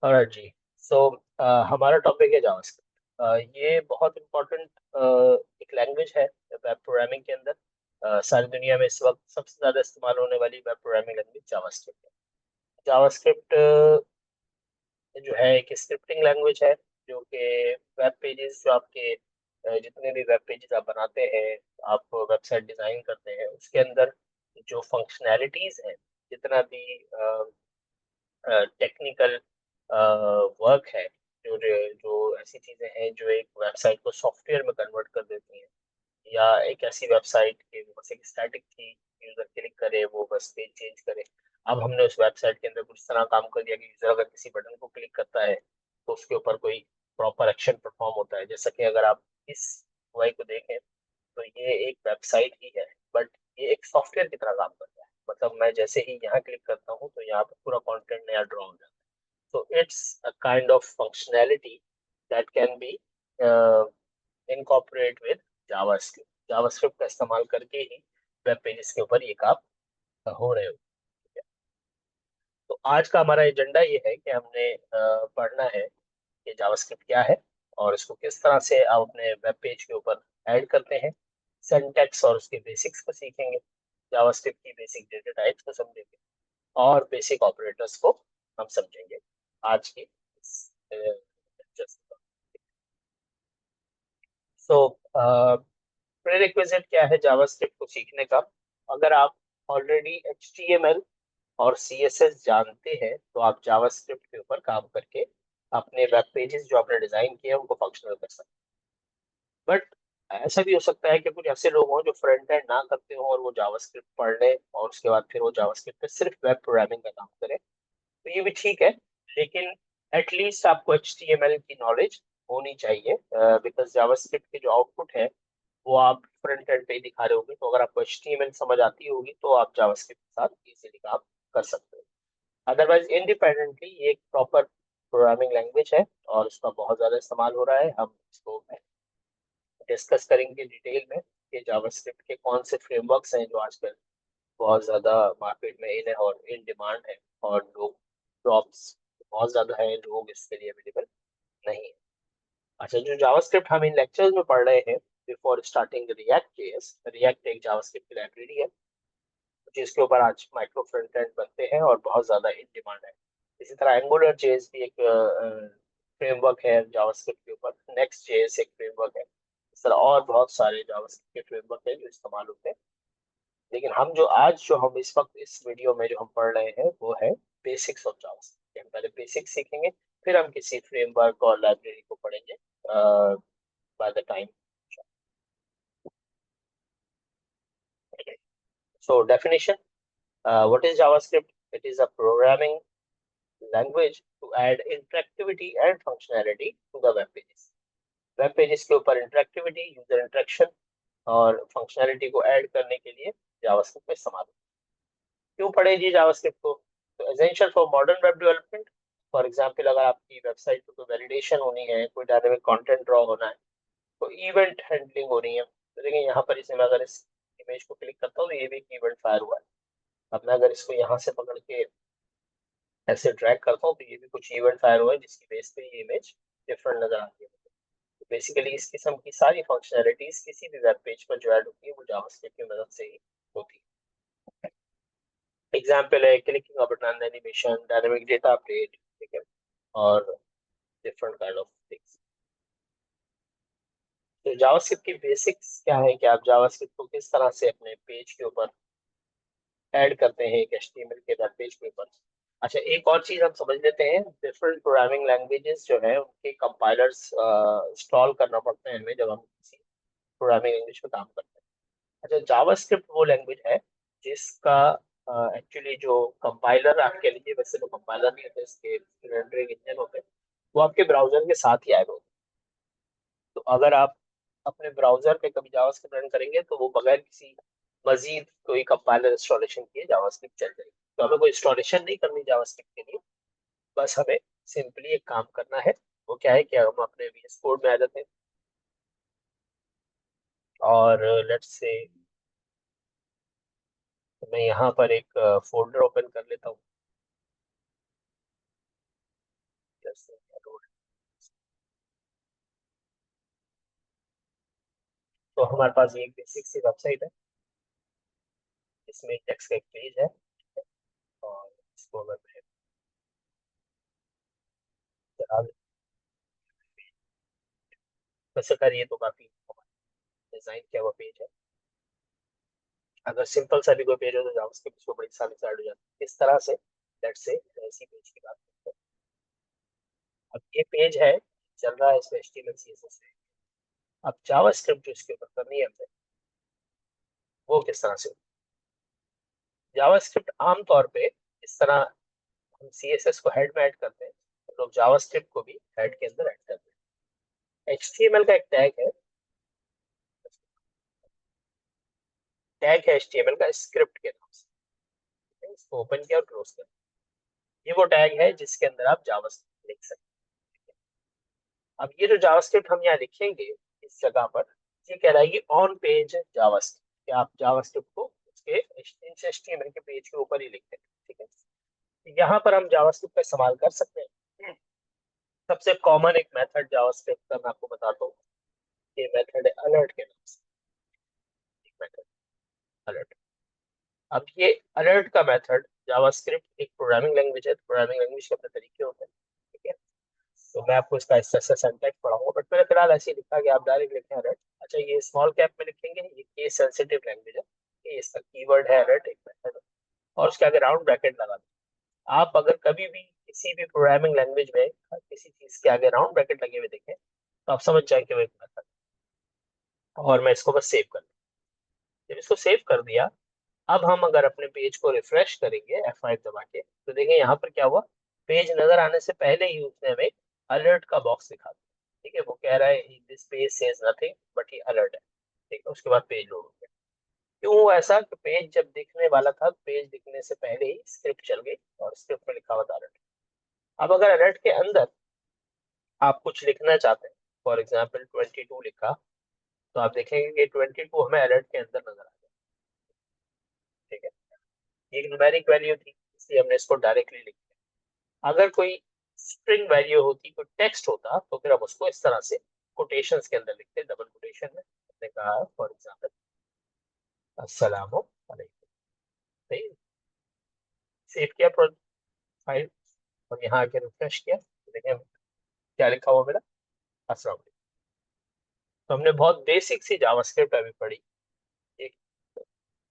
और जी। सो हमारा टॉपिक है जावास्क्रिप्ट। ये बहुत इम्पोर्टेंट एक लैंग्वेज है वेब प्रोग्रामिंग के अंदर। सारी दुनिया में इस वक्त सबसे ज्यादा इस्तेमाल होने वाली वेब प्रोग्रामिंग लैंग्वेज जावास्क्रिप्ट है। जावास्क्रिप्ट जो है एक स्क्रिप्टिंग लैंग्वेज है, जो कि वेब पेजेस जो आपके जितने भी वेब पेजेस आप बनाते हैं, आप वेबसाइट डिजाइन करते हैं, उसके अंदर जो फंक्शनैलिटीज हैं, जितना भी टेक्निकल वर्क है, जो जो ऐसी चीजें हैं जो एक वेबसाइट को सॉफ्टवेयर में कन्वर्ट कर देती हैं, या एक ऐसी वेबसाइट की बस एक स्टैटिक थी, यूजर क्लिक करे वो बस पेज चेंज करे। अब हमने उस वेबसाइट के अंदर कुछ इस तरह काम कर दिया कि यूजर अगर किसी बटन को क्लिक करता है तो उसके ऊपर कोई प्रॉपर एक्शन परफॉर्म होता है। जैसा कि अगर आप इस UI को देखें तो ये एक वेबसाइट ही है, बट ये एक सॉफ्टवेयर की तरह काम करता है। मतलब मैं जैसे ही यहाँ क्लिक करता हूँ तो यहाँ पे पूरा कंटेंट नया ड्रॉ हो जाता है। So it's a kind of functionality that can be incorporate with JavaScript। JavaScript का इस्तेमाल करके ही वेब पेजेस के ऊपर ये काम हो रहे हो। ठीक है? तो आज का हमारा एजेंडा ये है कि हमने पढ़ना है कि जावास्क्रिप्ट क्या है और इसको किस तरह से आप अपने वेब पेज के ऊपर ऐड करते हैं। सिंटैक्स और उसके बेसिक्स को सीखेंगे, जावास्क्रिप्ट की बेसिक डेटा टाइप्स को समझेंगे, और बेसिक ऑपरेटर्स को हम समझेंगे आज की इस लेक्चर। सो प्रीरिक्विजिट क्या है जावास्क्रिप्ट को सीखने का? अगर आप ऑलरेडी HTML और CSS जानते हैं तो आप जावास्क्रिप्ट के ऊपर काम करके अपने वेब पेजेस जो आपने डिजाइन किए हैं उनको फंक्शनल कर सकते हैं। बट ऐसा भी हो सकता है कि कुछ ऐसे लोग हों जो फ्रंट एंड ना करते हों और वो जावास्क्रिप्ट पढ़ लें और उसके बाद फिर वो जावास्क्रिप्ट पे सिर्फ वेब प्रोग्रामिंग का काम करें, तो ये भी ठीक है। लेकिन एटलीस्ट आपको HTML की नॉलेज होनी चाहिए, बिकॉज जावास्क्रिप्ट की जो आउटपुट है वो आप फ्रंट एंड पे ही दिखा रहे होगे। तो अगर आपको HTML समझ आती होगी तो आप जावास्क्रिप्ट के साथ इजीली काम कर सकते हो। अदरवाइज इंडिपेंडेंटली ये एक प्रॉपर प्रोग्रामिंग लैंग्वेज है और इसका बहुत ज्यादा इस्तेमाल हो रहा है। हम इसको डिस्कस करेंगे डिटेल में कि जावास्क्रिप्ट के कौन से फ्रेमवर्क्स हैं जो आजकल बहुत ज्यादा मार्केट में इन है और इन डिमांड है, और लोग जॉब्स बहुत ज्यादा है, लोग इसके लिए अवेलेबल नहीं है। अच्छा, जो जावास्क्रिप्ट हम इन लेक्चर्स में पढ़ रहे हैं, before starting react JS, react एक जावास्क्रिप्ट की लाइब्रेरी है जिसके ऊपर आज माइक्रो फ्रंट एंड बनते हैं और बहुत ज्यादा इन डिमांड है। इसी तरह एंगुलर जेएस भी एक फ्रेमवर्क है जावास्क्रिप्ट के ऊपर, नेक्स्ट जेएस एक फ्रेमवर्क है। इस तरह और बहुत सारे जावास्क्रिप्ट के फ्रेमवर्क है जो इस्तेमाल होते हैं। लेकिन हम इस वक्त इस वीडियो में जो हम पढ़ रहे हैं वो है बेसिक्स ऑफ जावास्क्रिप्ट। हम पहले बेसिक्स सीखेंगे, फिर हम किसी फ्रेमवर्क और लाइब्रेरी को पढ़ेंगे by the time. So definition, what is JavaScript? It is a programming language to add interactivity and functionality to the web pages। Web pages के ऊपर इंटरेक्टिविटी, यूजर इंटरेक्शन और फंक्शनैलिटी को ऐड करने के लिए जावास्क्रिप्ट में इस्तेमाल होता है। क्यों पढ़े जी जावास्क्रिप्ट को? तो essential for modern web development. For example, अगर आपकी वेबसाइट पे कोई वैलिडेशन होनी है, कोई डायनेमिक कंटेंट ड्रॉ होना है, कोई इवेंट हैंडलिंग हो रही है, तो देखिए यहाँ पर इसे मैं अगर इस इमेज को क्लिक करता हूँ तो ये भी एक इवेंट फायर हुआ है। अब मैं अगर इसको यहाँ से पकड़ के ऐसे ड्रैग करता हूँ तो ये भी कुछ इवेंट फायर हुआ है जिसकी बेस पे ये इमेज डिफरेंट नजर आती है। तो बेसिकली इस किस्म की सारी फंक्शनैलिटीज किसी भी वेब पेज पर जो ऐड होती है वो जावास्क्रिप्ट की मदद से ही होती है। एग्जाम्पल है clicking a button, animation, dynamic data update, ठीक है, और डिफरेंट काइंड ऑफ थिंग्स। तो जावास्क्रिप्ट की बेसिक्स क्या है कि आप जावास्क्रिप्ट को किस तरह से अपने पेज के ऊपर ऐड करते हैं एक HTML के वेब पेज के ऊपर। अच्छा, एक और चीज हम समझ लेते हैं, डिफरेंट प्रोग्रामिंग लैंग्वेजेस जो है उनके कंपाइलर्स इंस्टॉल करना पड़ते हैं हमें जब हम किसी प्रोग्रामिंग लैंग्वेज पे काम करते हैं। अच्छा, जावास्क्रिप्ट वो लैंग्वेज है जिसका एक्चुअली जो कंपाइलर आपके लिए, वैसे तो कंपाइलर नहीं होते, इसके रेंडरिंग इंजन होते हैं, वो आपके ब्राउजर के साथ ही आए होते हैं। तो अगर आप अपने ब्राउजर पे कभी जावास्क्रिप्ट रन करेंगे तो वो बगैर किसी मजीद कोई कंपाइलर इंस्टॉलेशन किए जावास्क्रिप्ट चल जाएगी। तो हमें कोई इंस्टॉलेशन नहीं करनी जावास्क्रिप्ट के लिए, बस हमें सिंपली एक काम करना है। वो क्या है कि हम अपने VS कोड में आ जाते हैं और लेट्स से मैं यहाँ पर एक फोल्डर ओपन कर लेता हूँ पैरामीटर्स या रोल। तो हमारे पास ये एक बेसिक सी वेबसाइट है, इसमें इंडेक्स का एक पेज है, और इसको अगर मैं चला वैसे करिए तो काफी डिजाइन किया हुआ पेज है। अगर सिंपल सा भी कोई पेज हो तो जावास्क्रिप्ट उसको बड़ी आसानी से ऐड हो जाती है। इस तरह से लेट्स से ऐसी पेज की बात करते हैं। अब ये पेज है, चल रहा है इसमें HTML CSS है। अब जावास्क्रिप्ट जो इसके ऊपर करनी है हमने, वो किस तरह से? जावास्क्रिप्ट आमतौर पे इस तरह हम CSS को हेड में ऐड करते हैं, तो लोग जावास्क्रिप्ट को भी हेड के अंदर ऐड करते हैं। HTML का एक टैग है HTML का स्क्रिप्ट के नाम से। इसको ओपन किया और क्लोज कर, ये वो टैग है जिसके अंदर आप जावास्क्रिप्ट लिख सकते हैं। अब ये जो जावास्क्रिप्ट हम यहाँ लिखेंगे इस जगह पर, ये कहलाएगी ऑन पेज जावास्क्रिप्ट, कि आप जावास्क्रिप्ट को उसके HTML के पेज के ऊपर ही लिखते हैं। ठीक है, यहाँ पर हम जावास्क्रिप्ट का इस्तेमाल कर सकते हैं। सबसे कॉमन एक मेथड जावास्क्रिप्ट का मैं आपको बताता हूँ, ये मेथड है अलर्ट के नाम से। एक मेथड अलर्ट। अब ये अलर्ट का मेथड, जावास्क्रिप्ट एक प्रोग्रामिंग लैंग्वेज है, प्रोग्रामिंग लैंग्वेज के अपने तरीके होते हैं। ठीक है, तो मैं आपको इसका इससे सिंटैक्स पढ़ाऊंगा, बट मैंने फिलहाल ऐसे ही लिखा कि आप डायरेक्ट लिखें अलर्ट। अच्छा, ये स्मॉल कैप में लिखेंगे, ये केस सेंसिटिव लैंग्वेज है, ये इसका कीवर्ड है अलर्ट, एक मेथड है, और उसके आगे राउंड ब्रैकेट लगा दें। आप अगर कभी भी किसी भी प्रोग्रामिंग लैंग्वेज में किसी चीज के आगे राउंड ब्रैकेट लगे हुए देखें, तो आप समझ जाए कि वो एक मेथड। और मैं इसको बस सेव कर दूं। जब इसको सेव कर दिया, अब हम अगर अपने पेज को रिफ्रेश करेंगे F5 दबा के, तो देखें यहाँ पर क्या हुआ, पेज नजर आने से पहले ही उसने हमें अलर्ट का बॉक्स दिखा दिया। ठीक है, वो कह रहा है this page says nothing but he alert है। ठीक है, उसके बाद पेज लोड हो गया। क्यों हुआ ऐसा कि पेज जब दिखने वाला था, पेज दिखने से पहले ही स्क्रिप्ट चल गई और स्क्रिप्ट में लिखा हुआ था अलर्ट। अब अगर अलर्ट के अंदर आप कुछ लिखना चाहते हैं, फॉर एग्जाम्पल 22 लिखा, तो आप देखेंगे कि 22 हमें अलर्ट के अंदर नजर आ गया। ठीक है, ये एक न्यूमेरिक वैल्यू थी, इसलिए हमने इसको डायरेक्टली लिख दिया। अगर कोई स्ट्रिंग वैल्यू होती, कोई टेक्स्ट होता, तो फिर हम उसको इस तरह से कोटेशंस के अंदर लिखते, डबल कोटेशन में। हमने कहा फॉर एग्जाम्पल अस्सलाम वालेकुम। सही, सेव किया प्रोफाइल, और यहाँ आके रिफ्रेश किया, तो देखें क्या लिखा हुआ मेरा, अस्सलाम वालेकुम। तो हमने बहुत बेसिक सी जावास्क्रिप्ट अभी पढ़ी। एक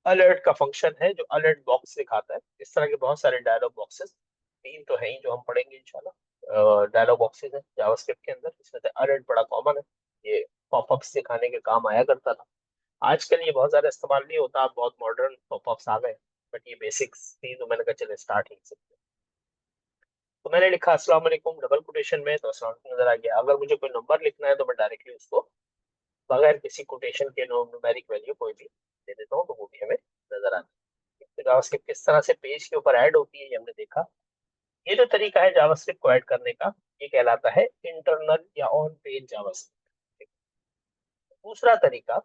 अलर्ट का फंक्शन है जो अलर्ट बॉक्स दिखाता है। इस तरह के बहुत सारे डायलॉग बॉक्सेस, तीन तो है ही जो हम पढ़ेंगे इंशाल्लाह, डायलॉग बॉक्सेस हैं जावास्क्रिप्ट के अंदर, इसमें से अलर्ट बड़ा कॉमन है। ये पॉपअप्स दिखाने के काम आया करता था। आजकल ये बहुत ज्यादा इस्तेमाल नहीं होता, अब बहुत मॉडर्न पॉपअप्स आ गए, बट ये बेसिक्स थी, तो मैंने कहा चले स्टार्ट ही से। तो मैंने लिखा अस्सलाम वालेकुम डबल कोटेशन में, तो अस्सलाम वालेकुम नजर आ गया। अगर मुझे कोई नंबर लिखना है तो मैं डायरेक्टली उसको बगैर किसी कोटेशन के न्यूमेरिक वैल्यू कोई भी दे देता हूँ, तो वो भी हमें नजर आता है। तो जावास्क्रिप्ट किस तरह से पेज के ऊपर ऐड होती है ये हमने देखा। ये जो तरीका है जावास्क्रिप्ट को ऐड करने का, ये कहलाता है इंटरनल या ऑन पेज जावास्क्रिप्ट। दूसरा तरीका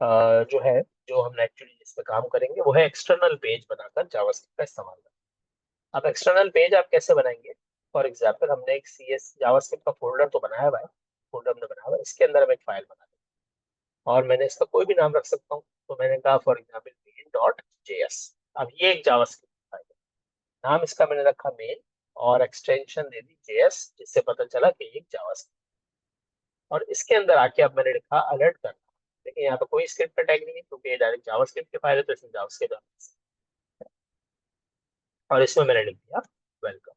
जो है, जो हम एक्चुअली जिस पे काम करेंगे, वो है एक्सटर्नल पेज बनाकर जावास्क्रिप्ट का इस्तेमाल करना। अब एक्सटर्नल पेज आप कैसे बनाएंगे? फॉर एग्जाम्पल हमने एक CS जावास्क्रिप्ट का फोल्डर तो बनाया हुआ है, फोल्डर हमने बनाया हुआ है, इसके अंदर हम एक फाइल बना दें, और मैंने इसका कोई भी नाम रख सकता हूँ। तो मैंने कहा फॉर एग्जाम्पल main.js। अब ये एक जावास्क्रिप्ट फाइल है, नाम इसका मैंने रखा मेन, और एक्सटेंशन दे दी JS, जिससे पता चला कि ये एक जावास्क्रिप्ट। और इसके अंदर आके अब मैंने लिखा अलर्ट करना। देखिए यहाँ पे कोई स्क्रिप्ट का टैग नहीं है, क्योंकि ये डायरेक्ट जावास्क्रिप्ट की फाइल है, तो इसमें जावास्क्रिप्ट, और इसमें मैंने लिख दिया वेलकम।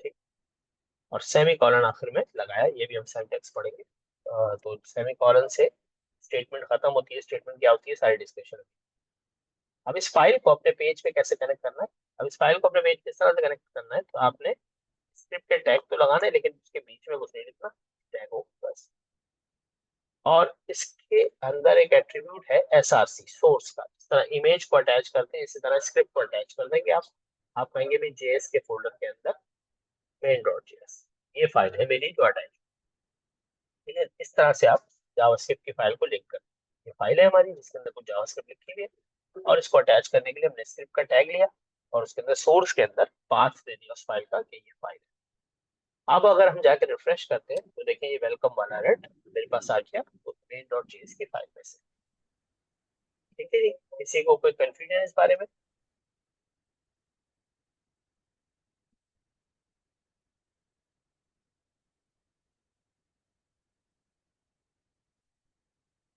ठीक, और सेमी कॉलन आखिर में लगाया, ये भी हम सिंटैक्स पढ़ेंगे। तो सेमी कॉलन से स्टेटमेंट खत्म होती है, स्टेटमेंट क्या होती है सारी डिस्कशन। अब इस फाइल को अपने पेज पे कैसे कनेक्ट करना है? अब इस फाइल को अपने पेज पे किस तरह से कनेक्ट करना है, तो आपने स्क्रिप्ट के टैग तो लगाना है, लेकिन उसके बीच में कुछ नहीं लिखना, टैग हो बस। और इसके अंदर एक एट्रीब्यूट है SRC, सोर्स का। इस तरह इमेज को अटैच करते हैं, इसी तरह स्क्रिप्ट को अटैच कर देंगे आप कहेंगे भी JS के फोल्डर के अंदर main.js, ये फाइल है मेरी जो अटैच। ठीक है, इस तरह से आप जावास्क्रिप्ट की फाइल को लिंक कर, ये फाइल है हमारी जिसके अंदर कुछ जावास्क्रिप्ट लिखी हुई है, और इसको अटैच करने के लिए हमने स्क्रिप्ट का टैग लिया, और उसके अंदर सोर्स के अंदर पाथ दे दिया उस फाइल का कि ये फाइल है। अब अगर हम जाकर रिफ्रेश करते हैं तो देखें ये वेलकम वाला एरर मेरे पास आ गया main.js की फाइल में से। ठीक है जी, किसी को कोई कंफ्यूजन है इस बारे में?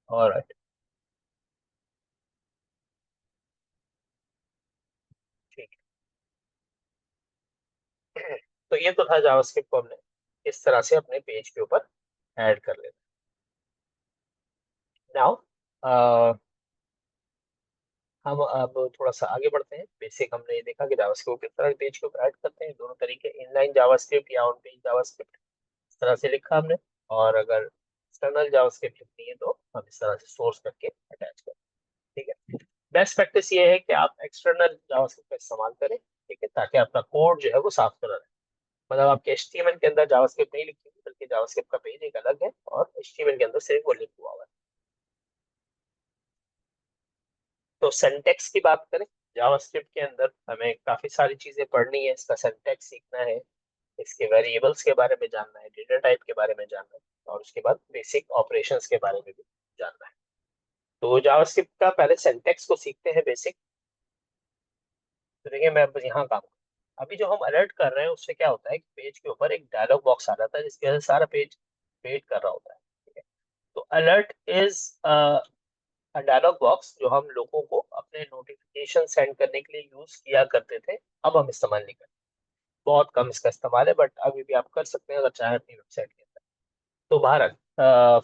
ऑलराइट, ठीक है। तो ये तो था जावास्क्रिप्ट को हमने इस तरह से अपने पेज के ऊपर ऐड कर लेना। नाउ हम अब थोड़ा सा आगे बढ़ते हैं। बेसिक हमने ये देखा कि जावास्क्रिप्ट किस तरह पेज के ऊपर ऐड करते हैं, दोनों तरीके, इनलाइन जावास्क्रिप्ट या ऑन पेज जावास्क्रिप्ट, इस तरह से लिखा हमने। और अगर एक्सटर्नल जावास्क्रिप्ट लिखनी है तो हम इस तरह से सोर्स करके अटैच करें। ठीक है, बेस्ट प्रैक्टिस ये है कि आप एक्सटर्नल जावास्क्रिप्ट का इस्तेमाल करें, ठीक है, ताकि आपका कोड जो है वो साफ सुथरा रहे। मतलब आपके एचटीएमएल के अंदर जावास्क्रिप्ट नहीं लिखी हुई, बल्कि जावास्क्रिप्ट का पेज एक अलग है और एचटीएमएल के अंदर सिर्फ वो लिखा हुआ है। तो सिंटैक्स की बात करें, जावास्क्रिप्ट के अंदर हमें काफी सारी चीजें पढ़नी है, इसका सिंटैक्स सीखना है, इसके वेरिएबल्स के बारे में जानना है, डेटा टाइप के बारे में जानना है, और उसके बाद बेसिक ऑपरेशंस के बारे में भी जानना है। तो जावास्क्रिप्ट का पहले सिंटैक्स को सीखते हैं बेसिक। तो देखिए मैं अब यहाँ काम अभी जो हम अलर्ट कर रहे हैं उससे क्या होता है कि पेज के ऊपर एक डायलॉग बॉक्स आ जाता है जिसके वजह से सारा पेज वेट कर रहा होता है। ठीक है, तो अलर्ट इज डायलॉग बॉक्स जो हम लोगों को अपने नोटिफिकेशन सेंड करने के लिए यूज किया करते थे, अब हम इस्तेमाल नहीं करते। बहुत कम इसका इस्तेमाल है, बट अभी भी आप कर सकते हैं अगर चाहें अपनी वेबसाइट के अंदर। तो भारत,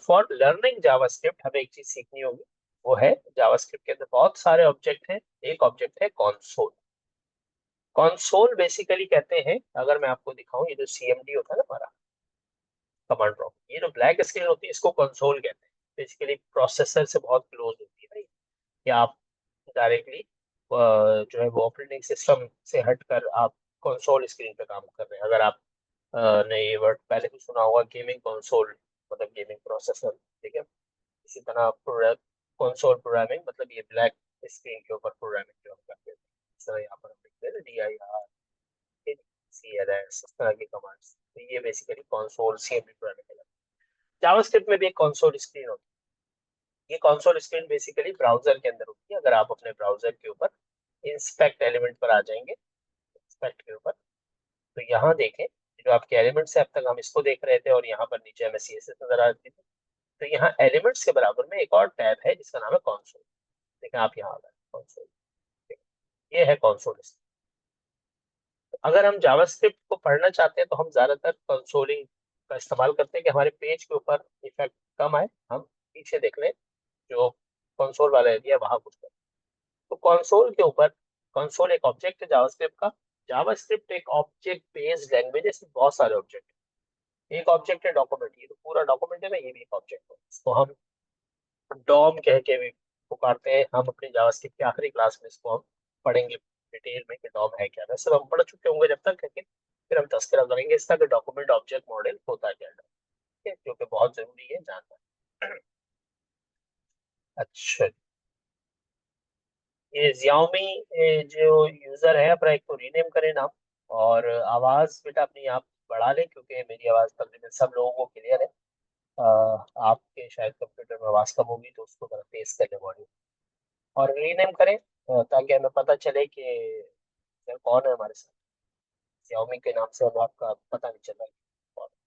फॉर लर्निंग जावास्क्रिप्ट हमें एक चीज सीखनी होगी, वो है जावास्क्रिप्ट के अंदर बहुत सारे ऑब्जेक्ट हैं, एक ऑब्जेक्ट है कॉन्सोल। कॉन्सोल बेसिकली कहते हैं, अगर मैं आपको दिखाऊं, ये जो सीएमडी होता है ना हमारा, कमांड प्रॉम्प्ट, ये जो ब्लैक स्क्रीन होती है इसको कंसोल कहते हैं। बेसिकली प्रोसेसर से बहुत क्लोज होती है, या आप डायरेक्टली जो है वो ऑपरेटिंग सिस्टम से हटकर आप कंसोल स्क्रीन पे काम कर रहे हैं। अगर आप ने ये वर्ड पहले भी सुना होगा, गेमिंग कंसोल मतलब गेमिंग प्रोसेसर। ठीक है, इसी तरह कंसोल प्रोग्रामिंग मतलब ये ब्लैक स्क्रीन के ऊपर प्रोग्रामिंग जो हम करते हैं, इस तरह यहाँ पर हम लिखते हैं DIR CLS, इस तरह की कमांड्स। तो ये बेसिकली कंसोल सीएमडी प्रोग्रामिंग है। जावास्क्रिप्ट में भी एक कंसोल स्क्रीन होती है। ये कंसोल स्क्रीन बेसिकली ब्राउजर के अंदर होती है। अगर आप अपने ब्राउजर के ऊपर इंस्पेक्ट एलिमेंट पर आ जाएंगे, इंस्पेक्ट के ऊपर, तो यहाँ देखें जो आपके एलिमेंट्स है, अब तक हम इसको देख रहे थे और यहाँ पर नीचे हमें CSS नजर आ रही थी। तो यहाँ एलिमेंट्स के बराबर में एक और टैब है जिसका नाम है कंसोल। देखें आप यहाँ आ गए कंसोल, ये है कंसोल। अगर हम जावास्क्रिप्ट को पढ़ना चाहते हैं तो हम ज्यादातर कंसोलिंग का इस्तेमाल करते हैं कि हमारे पेज के ऊपर इफेक्ट कम आए, हम पीछे देख लें जो कंसोल वाला एरिया वहां कुछ करें। तो कंसोल के ऊपर, कंसोल एक ऑब्जेक्ट है जावास्क्रिप्ट का। जावास्क्रिप्ट एक ऑब्जेक्ट बेस्ड लैंग्वेज है, इसमें बहुत सारे ऑब्जेक्ट है। एक ऑब्जेक्ट है डॉक्यूमेंट, ये तो पूरा डॉक्यूमेंट है ना, ये भी एक ऑब्जेक्ट है। इसको हम डॉम कह के भी पुकारते हैं। हम अपनी जावास्क्रिप्ट की आखिरी क्लास में इसको हम पढ़ेंगे डिटेल में कि डॉम है क्या। वैसे तो हम पढ़ चुके होंगे जब तक, लेकिन फिर हम तस्करा करेंगे इसका कि डॉक्यूमेंट ऑब्जेक्ट मॉडल होता क्या है, ठीक है, जो कि बहुत जरूरी है जानना। अच्छा, ये Xiaomi जो यूजर है अपना, एक तो रीनेम करें नाम, और आवाज बेटा अपनी आप बढ़ा लें क्योंकि मेरी आवाज तकरीबन सब लोगों को क्लियर है। अ, आपके शायद कंप्यूटर में आवाज कम होगी तो उसको जरा तेज कर लें वॉल्यूम, और रीनेम करें ताकि हमें पता चले कि यार कौन है हमारे साथ। Xiaomi के नाम से अब आपका पता नहीं चल रहा है कौन है।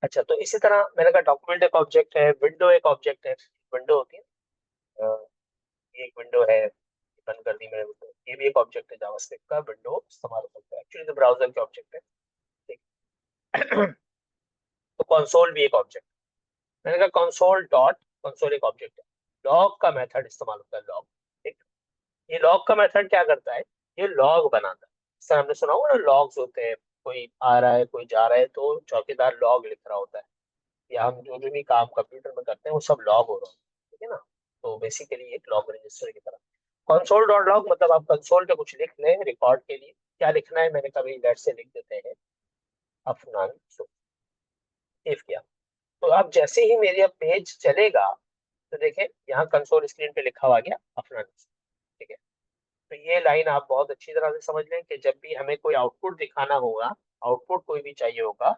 अच्छा, तो इसी तरह मैंने कहा डॉक्यूमेंट एक ऑब्जेक्ट है, विंडो एक ऑब्जेक्ट है। विंडो होती है, ये एक विंडो है, बंद कर दी मैंने विंडो, ये भी एक ऑब्जेक्ट है जावास्क्रिप्ट का, विंडो इस्तेमाल हो सकता है, एक्चुअली तो ब्राउजर के ऑब्जेक्ट है। ठीक। तो कंसोल भी एक ऑब्जेक्ट। मैंने कहा कंसोल डॉट, कंसोल एक ऑब्जेक्ट है। लॉग का मेथड इस्तेमाल होता है, लॉग। ठीक, ये लॉग का मेथड क्या करता है, ये लॉग बनाता है। सर हमने सुना होगा ना, लॉग्स होते हैं, कोई आ रहा है कोई जा रहा है तो चौकीदार लॉग लिख रहा होता है, या हम जो जो भी काम कंप्यूटर में करते हैं वो सब लॉग हो रहा है। ठीक है ना, तो बेसिकली एक लॉग रजिस्टर की तरह। कंसोल डॉट लॉग मतलब आप कंसोल पे कुछ लिख लें रिकॉर्ड के लिए, क्या लिखना है, मैंने कभी लेट से लिख देते हैं अफनान, सेव किया। तो अब जैसे ही मेरा पेज चलेगा तो देखें यहाँ कंसोल स्क्रीन पे लिखा हुआ गया अफनान। ठीक है, तो ये लाइन आप बहुत अच्छी तरह से समझ लें कि जब भी हमें कोई आउटपुट दिखाना होगा, आउटपुट कोई भी चाहिए होगा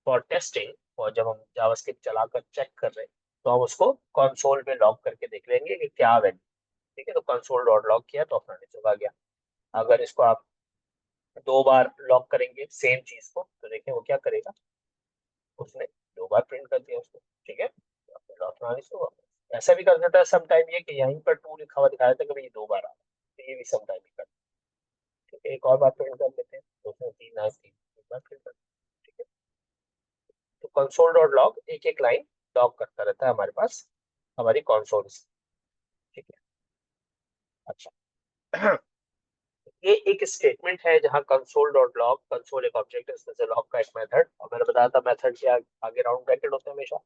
फॉर टेस्टिंग, और जब हम जावास्क्रिप्ट चलाकर चेक कर रहे हैं तो हम उसको कंसोल में लॉग करके देख लेंगे कि क्या वैल्यू। ठीक है, तो कंसोल डॉट लॉग किया तो अपना नीचे आ गया। अगर इसको आप 2 बार लॉग करेंगे सेम चीज को, तो देखिए वो क्या करेगा, उसने 2 बार प्रिंट कर दिया उसको। ठीक है, तो आपने लॉग बनानी शुरू। ऐसा भी कर सकता है समटाइम ये कि यहीं पर 2 लिखा हुआ दिखाया था, कभी ये 2 बार आ रहा है, तो ये भी समटाइम ही कर। ठीक है, एक और बार प्रिंट कर लेते हैं, तो उसमें 3 आए, 3 बार प्रिंट कर। ठीक है, तो कंसोल डॉट लॉग एक एक लाइन लॉग करता रहता है हमारे पास हमारी कंसोल से। ठीक है, अच्छा। ये एक स्टेटमेंट है जहां कंसोल डॉट लॉग, कंसोल एक ऑब्जेक्ट है, उसमें से लॉग का एक मेथड, और मैंने बताया था मेथड के आगे राउंड ब्रैकेट होते हैं हमेशा।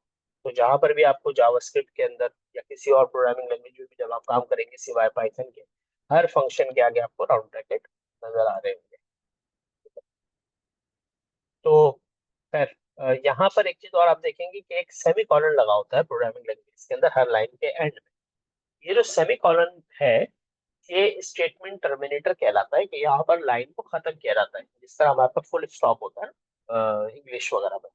तो जहां पर भी आपको जावास्क्रिप्ट के अंदर या किसी और प्रोग्रामिंग लैंग्वेज में भी जब आप काम करेंगे सिवाय पाइथन के, हर फंक्शन के आगे आपको राउंड ब्रैकेट नजर आ रहे होंगे। तो खैर, यहाँ पर एक चीज और आप देखेंगे कि एक सेमी कॉलन लगा होता है प्रोग्रामिंग लैंग्वेज के अंदर हर लाइन के एंड में। ये जो सेमी कॉलन है, ये स्टेटमेंट टर्मिनेटर कहलाता है कि यहाँ पर लाइन को खत्म किया जाता है, जिस तरह हमारे पास फुल स्टॉप होता है इंग्लिश वगैरह में।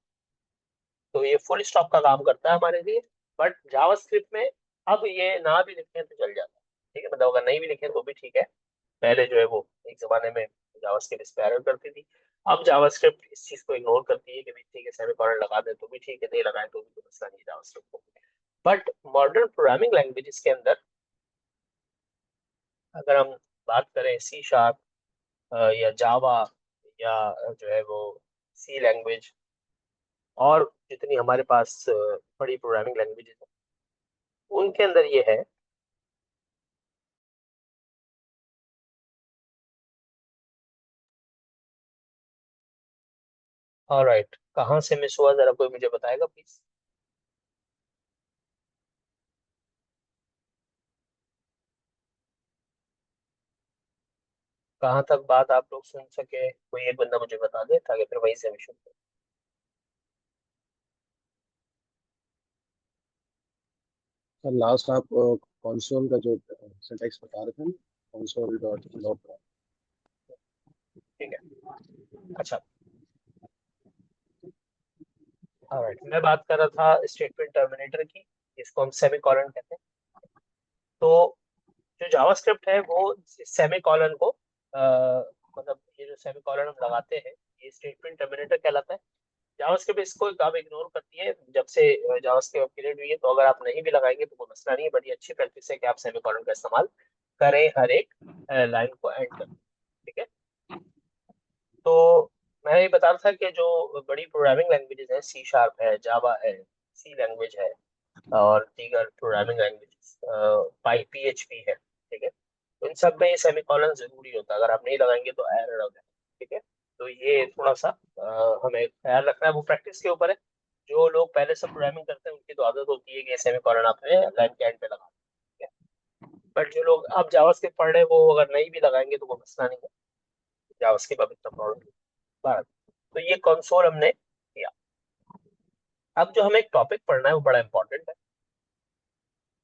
तो ये फुल स्टॉप का काम करता है हमारे लिए। बट जावास्क्रिप्ट में अब ये ना भी लिखें तो चल जाता है। ठीक है, मतलब अगर नहीं भी लिखें तो भी ठीक है। पहले जो है वो एक जमाने में जावास्क्रिप्ट इस पे एरर करती थी। अब जावास्क्रिप्ट इस चीज को इग्नोर करती है कि भाई ठीक है सेमीकोलन लगा दे तो भी ठीक है, नहीं लगाए तो भी कोई मसला नहीं है जावास्क्रिप्ट को। बट मॉडर्न प्रोग्रामिंग लैंग्वेजेस के अंदर अगर हम बात करें C# या जावा, या जो है वो सी लैंग्वेज, और जितनी हमारे पास बड़ी प्रोग्रामिंग लैंग्वेजेस हैं उनके अंदर ये है। ऑलराइट, कहाँ से मिस हुआ जरा कोई मुझे बताएगा प्लीज। कहाँ तक बात आप लोग सुन सके, कोई एक बंदा मुझे बता दे ताकि फिर वहीं से हम शुरू करें। सर लास्ट आप कंसोल का जो सिंटैक्स बता रहे थे ना, कंसोल डॉट लॉग। ठीक है, अच्छा। ऑलराइट, मैं बात कर रहा था स्टेटमेंट टर्मिनेटर की, जिसको हम सेमी कॉलन कहते हैं। तो जो जावास्क्रिप्ट है वो सेमी कॉलन को मतलब ये जो सेमी कॉलन हम लगाते हैं ये स्टेटमेंट टर्मिनेटर कहलाता है। जावास्क्रिप्ट इसको अब इग्नोर करती है जब से जावास्क्रिप्ट अपग्रेड हुई है। तो अगर आप नहीं भी लगाएंगे तो कोई मसला नहीं है, बड़ी अच्छी प्रैक्टिस है कि आप सेमी कॉलन का इस्तेमाल करें हर एक लाइन को एंड कर। ठीक है, तो मैं ये बता रहा था कि जो बड़ी प्रोग्रामिंग लैंग्वेजेस हैं, C# है, जावा है, सी लैंग्वेज है, और दीगर प्रोग्रामिंग लैंग्वेजेस, PHP है। ठीक है, तो इन सब में ये सेमीकोलन जरूरी होता है, अगर आप नहीं लगाएंगे तो एरर हो जाए। ठीक है, तो ये थोड़ा सा हमें ख्याल रखना है, वो प्रैक्टिस के ऊपर है। जो लोग पहले से प्रोग्रामिंग करते हैं उनकी तो आदत होती है कि सेमीकोलन आपने लाइन के एंड पे लगा। ठीक है, बट जो लोग अब जावास्क्रिप्ट पढ़ रहे हैं वो अगर नहीं भी लगाएंगे तो कोई मसला नहीं है, जावास्क्रिप्ट अब इतना प्रॉब्लम नहीं। तो ये कंसोल हमने किया। अब जो हमें एक टॉपिक पढ़ना है वो बड़ा इंपॉर्टेंट है।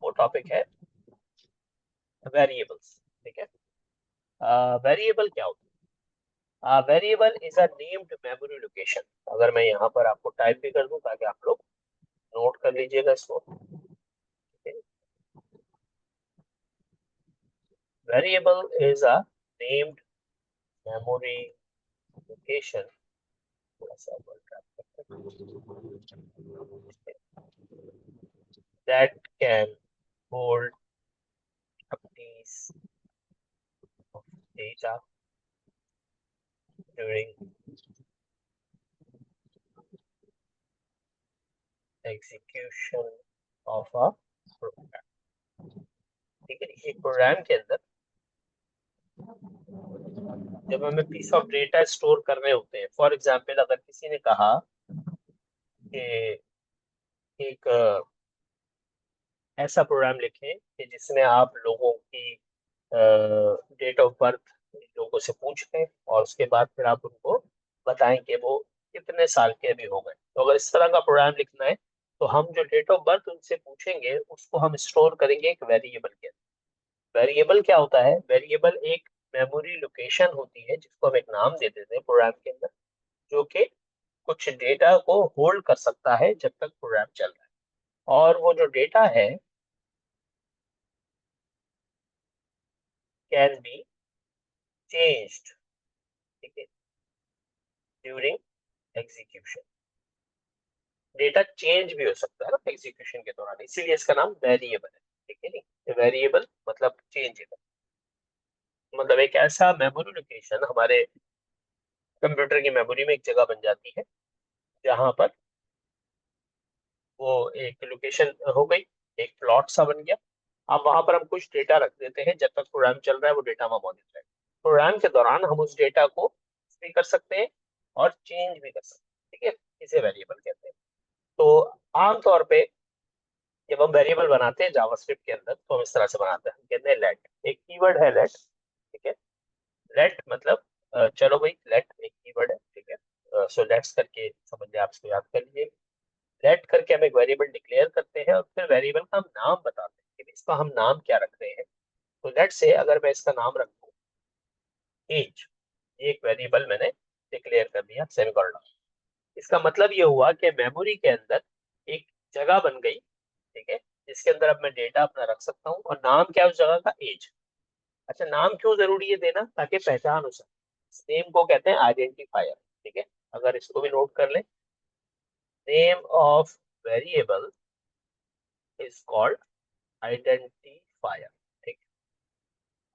वो टॉपिक है वेरिएबल्स। ठीक है, वेरिएबल क्या होता है? Variable is a named memory location. अगर मैं यहाँ पर आपको टाइप भी कर दूं ताकि आप लोग नोट कर लीजिएगा इसको। Variable is a named memory location. थोड़ा सा that can hold a piece of data during execution of a program। ठीक है, एक प्रोग्राम के अंदर जब हमें पीस ऑफ डेटा स्टोर करने होते हैं, फॉर एग्जांपल अगर किसी ने कहा कि एक ऐसा प्रोग्राम लिखें कि जिसमें आप लोगों की डेट ऑफ बर्थ लोगों से पूछ लें और उसके बाद फिर आप उनको बताएं कि वो कितने साल के अभी हो गए। तो अगर इस तरह का प्रोग्राम लिखना है तो हम जो डेट ऑफ बर्थ उनसे पूछेंगे उसको हम स्टोर करेंगे एक वेरिएबल के अंदर। वेरिएबल क्या होता है? वेरिएबल एक मेमोरी लोकेशन होती है जिसको हम एक नाम दे देते हैं प्रोग्राम के अंदर, जो कि कुछ डेटा को होल्ड कर सकता है जब तक प्रोग्राम चल रहा है। और वो जो डेटा है कैन बी चेंज्ड, ठीक है, ड्यूरिंग एग्जीक्यूशन। डेटा चेंज भी हो सकता है ना एग्जीक्यूशन के दौरान, इसीलिए इसका नाम वेरिएबल है, ठीक है नहीं। वेरिएबल मतलब चेंजेबल, मतलब एक ऐसा मेमोरी लोकेशन हमारे कंप्यूटर की मेमोरी में एक जगह बन जाती है जहां पर वो एक लोकेशन हो गई, एक प्लॉट सा बन गया। अब वहां पर हम कुछ डेटा रख देते हैं, जब तक प्रोग्राम चल रहा है वो डेटा वहां मौजूद रहेगा। प्रोग्राम के दौरान हम उस डेटा को भी कर सकते हैं और चेंज भी कर सकते हैं, ठीक है, इसे वेरिएबल कहते हैं। तो आमतौर पे जब हम वेरिएबल बनाते हैं जावास्क्रिप्ट के अंदर तो हम इस तरह से बनाते हैं, हम कहते हैं लेट, एक कीवर्ड है लेट, ठीक है। लेट मतलब चलो भाई लेट एक कीवर्ड है, ठीक है। सो लेट्स करके समझ लिया, आप इसको याद कर लीजिए। लेट करके हम एक वेरिएबल डिक्लेयर करते हैं और फिर वेरिएबल का हम नाम बताते हैं कि इसका हम नाम क्या रख रहे हैं। तो लेट से अगर मैं इसका नाम रख दूं एज, एक वेरिएबल मैंने डिक्लेयर कर दिया सेमीकोलन, इसका मतलब ये हुआ कि मेमोरी के अंदर एक जगह बन गई, ठीक है, जिसके अंदर अब मैं डेटा अपना रख सकता हूँ और नाम क्या है उस जगह का, एज। अच्छा, नाम क्यों जरूरी है देना, ताकि पहचान हो सके। नेम को कहते हैं आइडेंटिफायर, ठीक है, अगर इसको भी नोट कर लें, name of variable is called identifier, ठीक,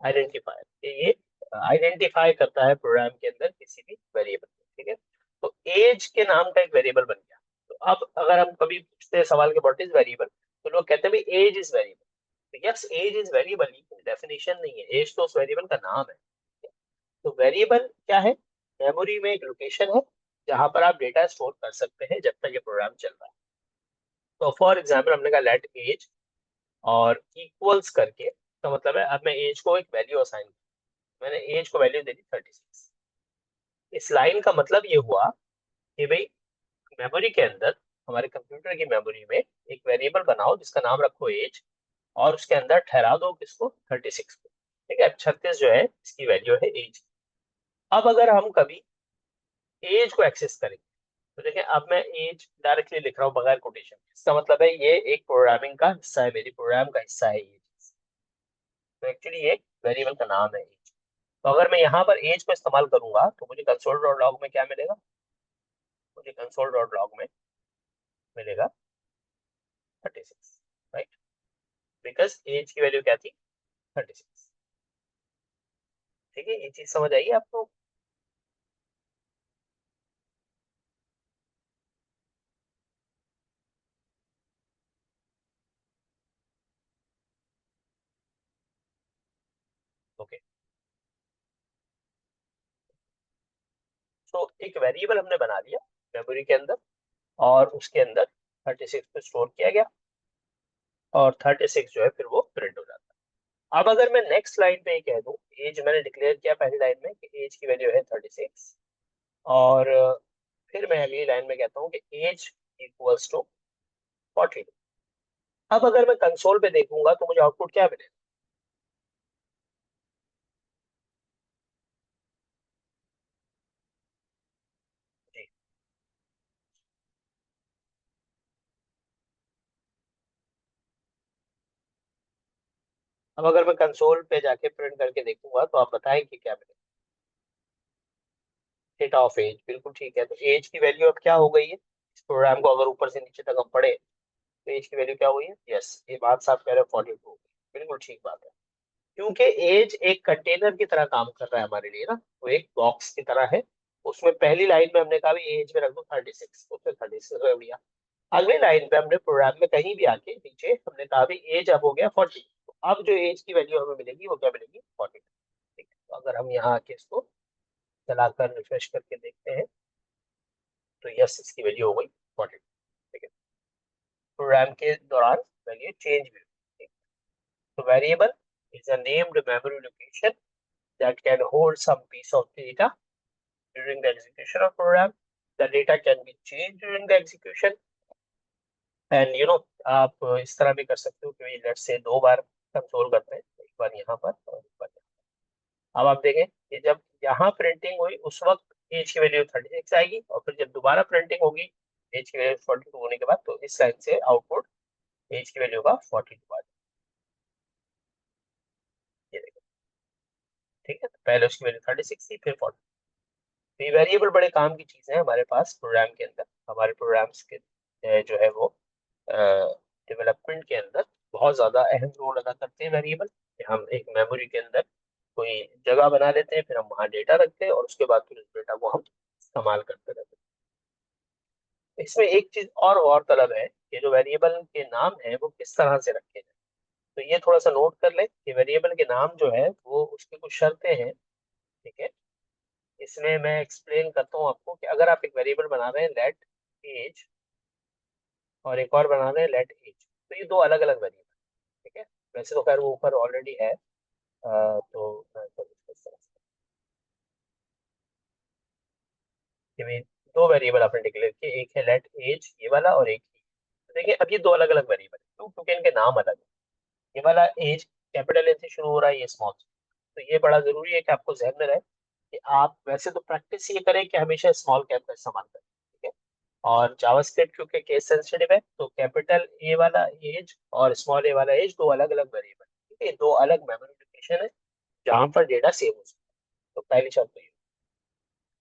आइडेंटिफायर ये आइडेंटिफाई करता है प्रोग्राम के अंदर किसी भी वेरिएबल को, ठीक है। तो एज के नाम का एक वेरिएबल बन गया। तो अब अगर हम कभी पूछते हैं सवाल के व्हाट इज वेरिएबल, तो लोग कहते हैं भाई एज इज वेरिएबल। तो yes, age is variable, definition नहीं है, एज तो उस वेरिएबल का नाम है। तो वेरिएबल क्या है, मेमोरी में एक लोकेशन है जहां पर आप डेटा स्टोर कर सकते हैं जब तक ये प्रोग्राम चल रहा है। तो फॉर एग्जाम्पल हमने कहा लेट एज और इक्वल्स करके, तो मतलब है अब मैं एज को एक वैल्यू असाइन, मैंने एज को वैल्यू दे दी 36। इस लाइन का मतलब ये हुआ कि भाई मेमोरी के अंदर, हमारे कंप्यूटर की मेमोरी में एक वेरिएबल बनाओ जिसका नाम रखो एज, और उसके अंदर ठहरा दो किसको, 36 को, ठीक है। 36 जो है इसकी वैल्यू है एज। अब अगर हम कभी एज को एक्सेस करेंगे तो देखिए अब मैं एज डायरेक्टली लिख रहा हूँ बगैर कोटेशन, इसका मतलब है ये एक प्रोग्रामिंग का हिस्सा है, मेरी प्रोग्राम का हिस्सा है ये चीज। तो एक्चुअली ये वेरिएबल का नाम है एज। तो अगर मैं यहाँ पर एज को इस्तेमाल करूंगा तो मुझे कंसोल डॉट लॉग में क्या मिलेगा, मुझे कंसोल डॉट लॉग में मिलेगा 36, राइट, बिकॉज एज की वैल्यू क्या थी, 36, ठीक है। ये चीज समझ आइए आपको। ओके, तो एक वेरिएबल हमने बना लिया मेमोरी के अंदर और उसके अंदर 36 को स्टोर किया गया और 36 जो है फिर वो प्रिंट हो जाता है। अब अगर मैं नेक्स्ट लाइन पे ये कह दूं, एज मैंने डिक्लेयर किया पहली लाइन में कि एज की वैल्यू है 36, और फिर मैं अगली लाइन में कहता हूँ कि एज इक्वल्स टू 42। अब अगर मैं कंसोल पे देखूंगा तो मुझे आउटपुट क्या मिलेगा, जी। अब अगर मैं कंसोल पे जाके प्रिंट करके देखूंगा तो आप बताएं कि क्या मिलेगा, डेटा ऑफ एज, बिल्कुल ठीक है। तो एज की वैल्यू अब क्या हो गई है, इस प्रोग्राम को अगर ऊपर से नीचे तक हम पढ़े तो एज की वैल्यू क्या हुई है, यस, ये बात साफ कह रहे हैं 42, बिल्कुल ठीक बात है। क्योंकि एज एक कंटेनर की तरह काम कर रहा है हमारे लिए ना, वो एक बॉक्स की तरह है। उसमें पहली लाइन में हमने कहा भी एज में रख दो 36, उसने 36 रख दिया। अगली लाइन पे हमने प्रोग्राम में कहीं भी आके नीचे हमने कहा भी एज अब हो गया 40, तो अब जो एज की वैल्यू हमें मिलेगी वो क्या मिलेगी, 40, ठीक है। तो अगर हम यहाँ आके इसको चलाकर रिफ्रेश करके देखते हैं तो यस, इसकी वैल्यू हो गई 40, ठीक है। प्रोग्राम के दौरान वैल्यू चेंज भी हुई, ठीक। तो variable is a named memory location that can hold some piece of data during the execution of program. The data can be changed during the execution, and आप इस तरह भी कर सकते हो कि लेट्स से दो बार कंट्रोल करते हैं, एक बार यहाँ पर और एक बार यहाँ। अब आप देखें कि जब यहाँ प्रिंटिंग हुई उस वक्त एज की वैल्यू 36 आएगी, और फिर जब दोबारा प्रिंटिंग होगी एज की वैल्यू 42 होने के बाद, तो इस लाइन से आउटपुट एज की वैल्यू का 42 आ जाएगा। ये देखो, ठीक है, तो पहले उसकी वैल्यू 36 थी, फिर 40। तो ये वेरिएबल बड़े काम की चीज है हमारे पास प्रोग्राम के अंदर। हमारे प्रोग्राम्स के जो है वो डेवलपमेंट के अंदर बहुत ज्यादा अहम रोल अदा करते हैं वेरिएबल। हम एक मेमोरी के अंदर कोई जगह बना लेते हैं, फिर हम वहाँ डेटा रखते हैं, और उसके बाद फिर उस डेटा को हम इस्तेमाल करते रहते हैं। इसमें एक चीज और तलब है कि जो वेरिएबल के नाम है वो किस तरह से रखे जाए। तो ये थोड़ा सा नोट कर ले कि वेरिएबल के नाम जो है वो उसकी कुछ शर्तें हैं। ठीक है, इसमें मैं एक्सप्लेन करता हूँ आपको कि अगर आप एक वेरिएबल बना रहे हैं लेट एज, और एक और बना रहे हैं लेट एज, तो ये दो अलग अलग वेरिएबल। ठीक है, वैसे तो खैर वो ऊपर ऑलरेडी है, तो मैं तो इसको इस तरह से कि भाई दो वेरिएबल आपने डिक्लेयर किए, एक है लेट एज ये वाला, और एक ही। तो देखिए अब ये दो अलग अलग वेरिएबल है, क्यों? क्योंकि इनके नाम अलग है। ये वाला एज कैपिटल एज से शुरू हो रहा है, ये स्मॉल। तो ये बड़ा जरूरी है कि आपको ध्यान में रहे कि आप वैसे तो प्रैक्टिस ये करें कि हमेशा स्मॉल कैप का इस्तेमाल करें। ठीक है, और जावास्क्रिप्ट क्योंकि केस सेंसिटिव है, तो कैपिटल ए वाला एज और स्मॉल ए वाला एज दो अलग अलग वेरिएबल। ठीक है, दो अलग मेमोरी लोकेशन है जहां पर डेटा सेव हो सकता है। तो पहली शर्त तो ये।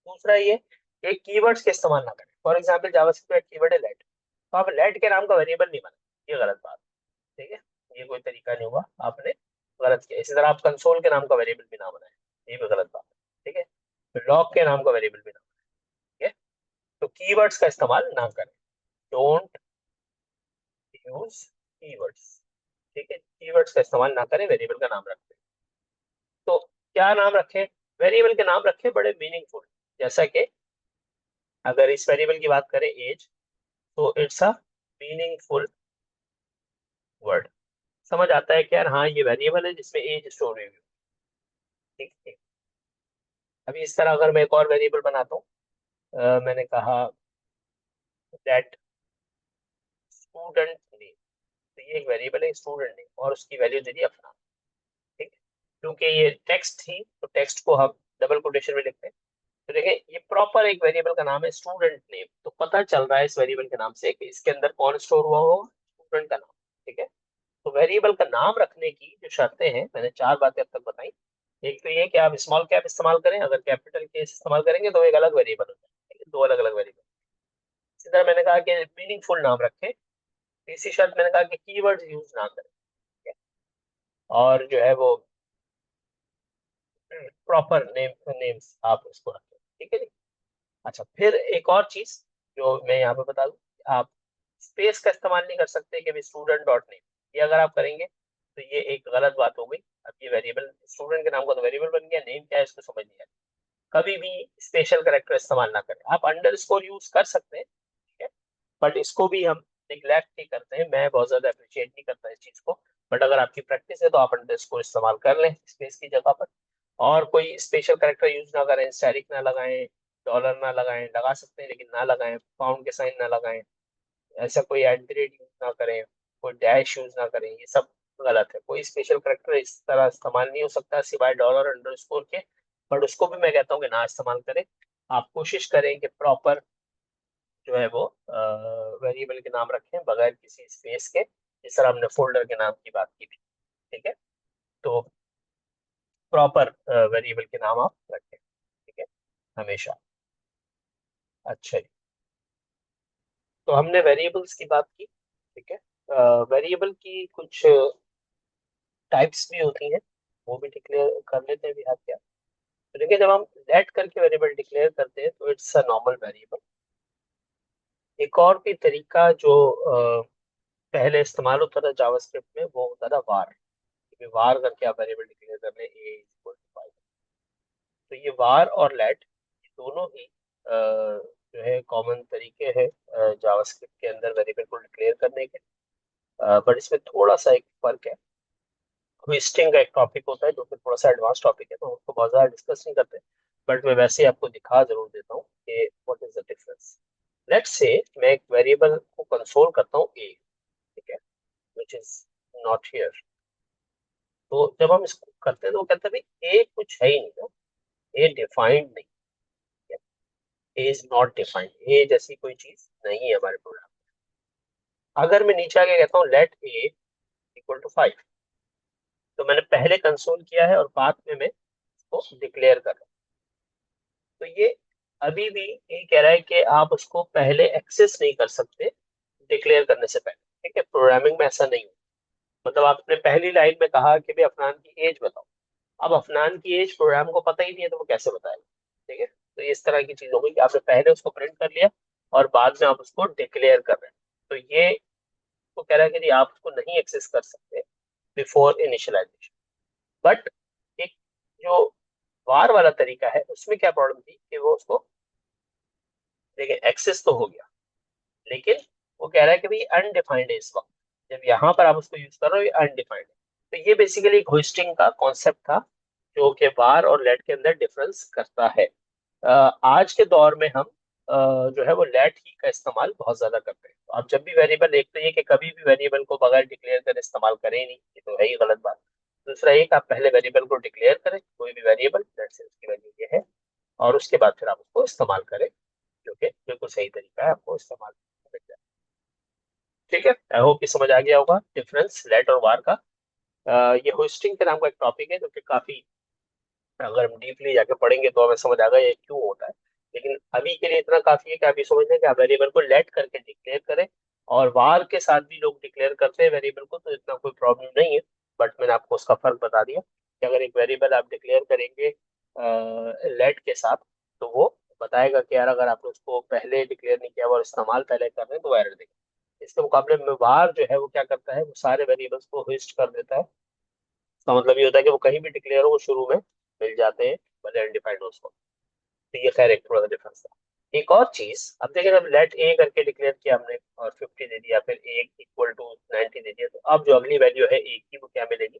दूसरा ये कि कीवर्ड्स के इस्तेमाल ना करें। फॉर एग्जाम्पल जावास्क्रिप्ट कीवर्ड है लेट, तो आप लेट के नाम का वेरिएबल नहीं बना, ये गलत बात है। ठीक है, ये कोई तरीका नहीं हुआ, आपने गलत किया। इसी तरह आप कंसोल के नाम का वेरिएबल भी ना बनाए, ये भी गलत बात है। ठीक है, तो लॉग के नाम का वेरिएबल भी ना बनाए। ठीक है, तो कीवर्ड्स का इस्तेमाल ना करें। Don't use keywords. ठीक है, कीवर्ड्स का इस्तेमाल ना करें, वेरिएबल का नाम रखें। तो क्या नाम रखें? वेरिएबल के नाम रखें बड़े मीनिंगफुल। जैसा कि अगर इस वेरिएबल की बात करें एज, तो इट्स अ मीनिंगफुल वर्ड। समझ आता है कि यार हाँ ये वेरिएबल है जिसमें एज स्टोर हुई है। ठीक है, अभी इस तरह अगर मैं एक और वेरिएबल बनाता हूँ, मैंने कहा दैट स्टूडेंट नेम, तो ये एक वेरिएबल है स्टूडेंट नेम, और उसकी वैल्यू दे दी अपना। ठीक है, क्योंकि ये टेक्स्ट थी तो टेक्स्ट को हम डबल कोटेशन में लिखते हैं। तो देखिए ये प्रॉपर एक वेरिएबल का नाम है स्टूडेंट नेम, तो पता चल रहा है इस वेरिएबल के नाम से कि इसके अंदर कौन स्टोर हुआ होगा, स्टूडेंट का नाम। ठीक है, तो वेरिएबल का नाम रखने की जो शर्तें हैं, मैंने चार बातें अब तक बताई। एक तो ये कि आप स्मॉल कैप इस्तेमाल करें, अगर कैपिटल केस इस्तेमाल करेंगे तो एक अलग वेरिएबल हो जाएगा, दो अलग अलग वेरिएबल। इसी तरह मैंने कहा कि मीनिंगफुल नाम रखें। तीसरी शर्त मैंने कहा कि कीवर्ड्स यूज ना करें। ठीक है? और जो है वो प्रॉपर नेम्स आप उसको रखें। ठीक है जी। अच्छा, फिर एक और चीज जो मैं यहाँ पे बता दूं, आप स्पेस का इस्तेमाल नहीं कर सकते कि स्टूडेंट डॉट नेम। ये अगर आप करेंगे तो ये एक गलत बात हो गई। अब ये वेरिएबल स्टूडेंट के नाम का तो वेरिएबल बन गया, नेम क्या है इसको समझ नहीं आया। कभी भी स्पेशल कैरेक्टर इस्तेमाल ना करें। आप अंडरस्कोर यूज कर सकते हैं, ठीक है, बट इसको भी हम निग्लेक्ट नहीं करते हैं, मैं बहुत ज्यादा अप्रिशिएट नहीं करता इस चीज को। बट अगर आपकी प्रैक्टिस है तो आप अंडरस्कोर इस्तेमाल कर लें स्पेस की जगह पर। और कोई स्पेशल कैरेक्टर यूज ना करें, स्टैरिक ना लगाएं, डॉलर ना लगाएं, लगा सकते हैं लेकिन ना लगाएं, पाउंड के साइन ना लगाएं, ऐसा कोई एट द रेट यूज ना करें, कोई डैश यूज ना करें, ये सब गलत है। कोई स्पेशल करेक्टर इस तरह इस्तेमाल नहीं हो सकता सिवाय डॉलर अंडरस्कोर के, बट उसको भी मैं कहता हूँ कि ना इस्तेमाल करें। आप कोशिश करें कि प्रॉपर जो है वो वेरिएबल के नाम रखें बगैर किसी स्पेस के, जिस तरह हमने फोल्डर के नाम की बात की थी। ठीक है, तो प्रॉपर वेरिएबल के नाम आप रखें। ठीक है, हमेशा। अच्छा जी, तो हमने वेरिएबल्स की बात की। ठीक है, वेरिएबल की कुछ टाइप्स भी होती हैं, वो भी डिक्लेयर कर लेते हैं भी, हाथ क्या। तो देखिए जब हम लेट करके वेरिएबल डिक्लेयर करते हैं तो इट्स अ नॉर्मल वेरिएबल। एक और भी तरीका जो पहले इस्तेमाल होता था जावास्क्रिप्ट में, वो होता था वार। वार करके आप वेरिएबल डिक्लेयर कर लें ए इक्वल टू 5। तो ये वार और लेट दोनों ही जो है कॉमन तरीके हैं जावास्क्रिप्ट के अंदर वेरिएबल को डिक्लेयर करने के। बट इसमें थोड़ा सा एक फर्क है। ट्विस्टिंग का एक टॉपिक होता है जो कि थोड़ा सा एडवांस टॉपिक है, तो उसको बहुत ज्यादा डिस्कस नहीं करते। बट मैं वैसे ही आपको दिखा जरूर देता हूँ कि what is the difference. Let's say मैं एक वेरिएबल को कंसोल करता हूँ ए, ठीक है, विच इज नॉट हियर। तो जब हम इसको करते हैं तो वो कहते हैं भाई ए कुछ है ही नहीं ना, ए डिफाइंड नहीं है, ए इज नॉट डिफाइंड, ए जैसी कोई चीज नहीं है हमारे प्रोग्राम। अगर मैं नीचे आके कहता हूँ लेट ए इक्वल टू 5, तो मैंने पहले कंसोल किया है और बाद में मैं उसको डिक्लेयर कर रहा हूँ। तो ये अभी भी ये कह रहा है कि आप उसको पहले एक्सेस नहीं कर सकते डिक्लेयर करने से पहले। ठीक है, प्रोग्रामिंग में ऐसा नहीं है। मतलब आपने पहली लाइन में कहा कि भाई अफनान की एज बताओ, अब अफनान की एज प्रोग्राम को पता ही नहीं है तो वो कैसे बताएगा। ठीक है, तो इस तरह की चीज हो गई कि आपने पहले उसको प्रिंट कर लिया और बाद में आप उसको डिक्लेयर कर रहे हैं। तो ये तो कह रहा है कि नहीं, आप उसको नहीं एक्सेस कर सकते बिफोर इनिशियलाइजेशन। बट एक जो वार वाला तरीका है उसमें क्या प्रॉब्लम थी कि वो उसको, देखिए एक्सेस तो हो गया, लेकिन वो कह रहा है कि भाई अनडिफाइंड है इस वक्त, जब यहाँ पर आप उसको यूज कर रहे हो ये अनडिफाइंड है। तो ये बेसिकली एक होस्टिंग का कॉन्सेप्ट था जो कि var और let के अंदर डिफरेंस करता है। आज के दौर में हम जो है वो let ही का इस्तेमाल बहुत ज्यादा करते हैं। तो आप जब भी वेरिएबल देखते हैं कि कभी भी वेरिएबल को बगैर डिक्लेयर कर इस्तेमाल करें ही नहीं, ये तो है ही गलत बात। दूसरा एक, आप पहले वेरिएबल को डिक्लेयर करें, कोई भी वेरिएबल, लेट से उसकी वैल्यू ये है, और उसके बाद फिर आप उसको इस्तेमाल करें, जो कि बिल्कुल सही तरीका है आपको इस्तेमाल करने का। ठीक है, आई होप कि समझ आ गया होगा डिफरेंस लेट और वार का। ये होस्टिंग के नाम का एक टॉपिक है जो कि काफी, अगर हम डीपली जाके पढ़ेंगे तो हमें समझ आएगा ये क्यों होता है। लेकिन अभी के लिए इतना काफी है कि आप ये समझ लें कि आप वेरिएबल को लेट करके डिक्लेयर करें, और वार के साथ भी लोग डिक्लेयर करते हैं वेरिएबल को, तो इतना कोई प्रॉब्लम नहीं है। बट मैंने आपको उसका फर्क बता दिया कि अगर एक वेरिएबल आप डिक्लेयर करेंगे लेट के साथ, तो वो बताएगा कि यार अगर आपने उसको पहले डिक्लेयर नहीं किया और इस्तेमाल पहले कर रहे हैं तो एरर देगा। इसके मुकाबले में वार जो है वो क्या करता है, वो सारे वेरिएबल्स को होस्ट कर देता है। इसका मतलब ये होता है कि वो कहीं भी डिक्लेयर हो वो शुरू में मिल जाते हैं, भले अनडिफाइंड हो उसको। तो ये खैर एक थोड़ा सा डिफरेंस था। एक और चीज, अब देखिए अब लेट ए करके डिक्लेयर किया हमने और 50 दे दिया, फिर ए इक्वल टू 90 दे दिया, तो अब जो अगली वैल्यू है ए की वो क्या मिलेगी,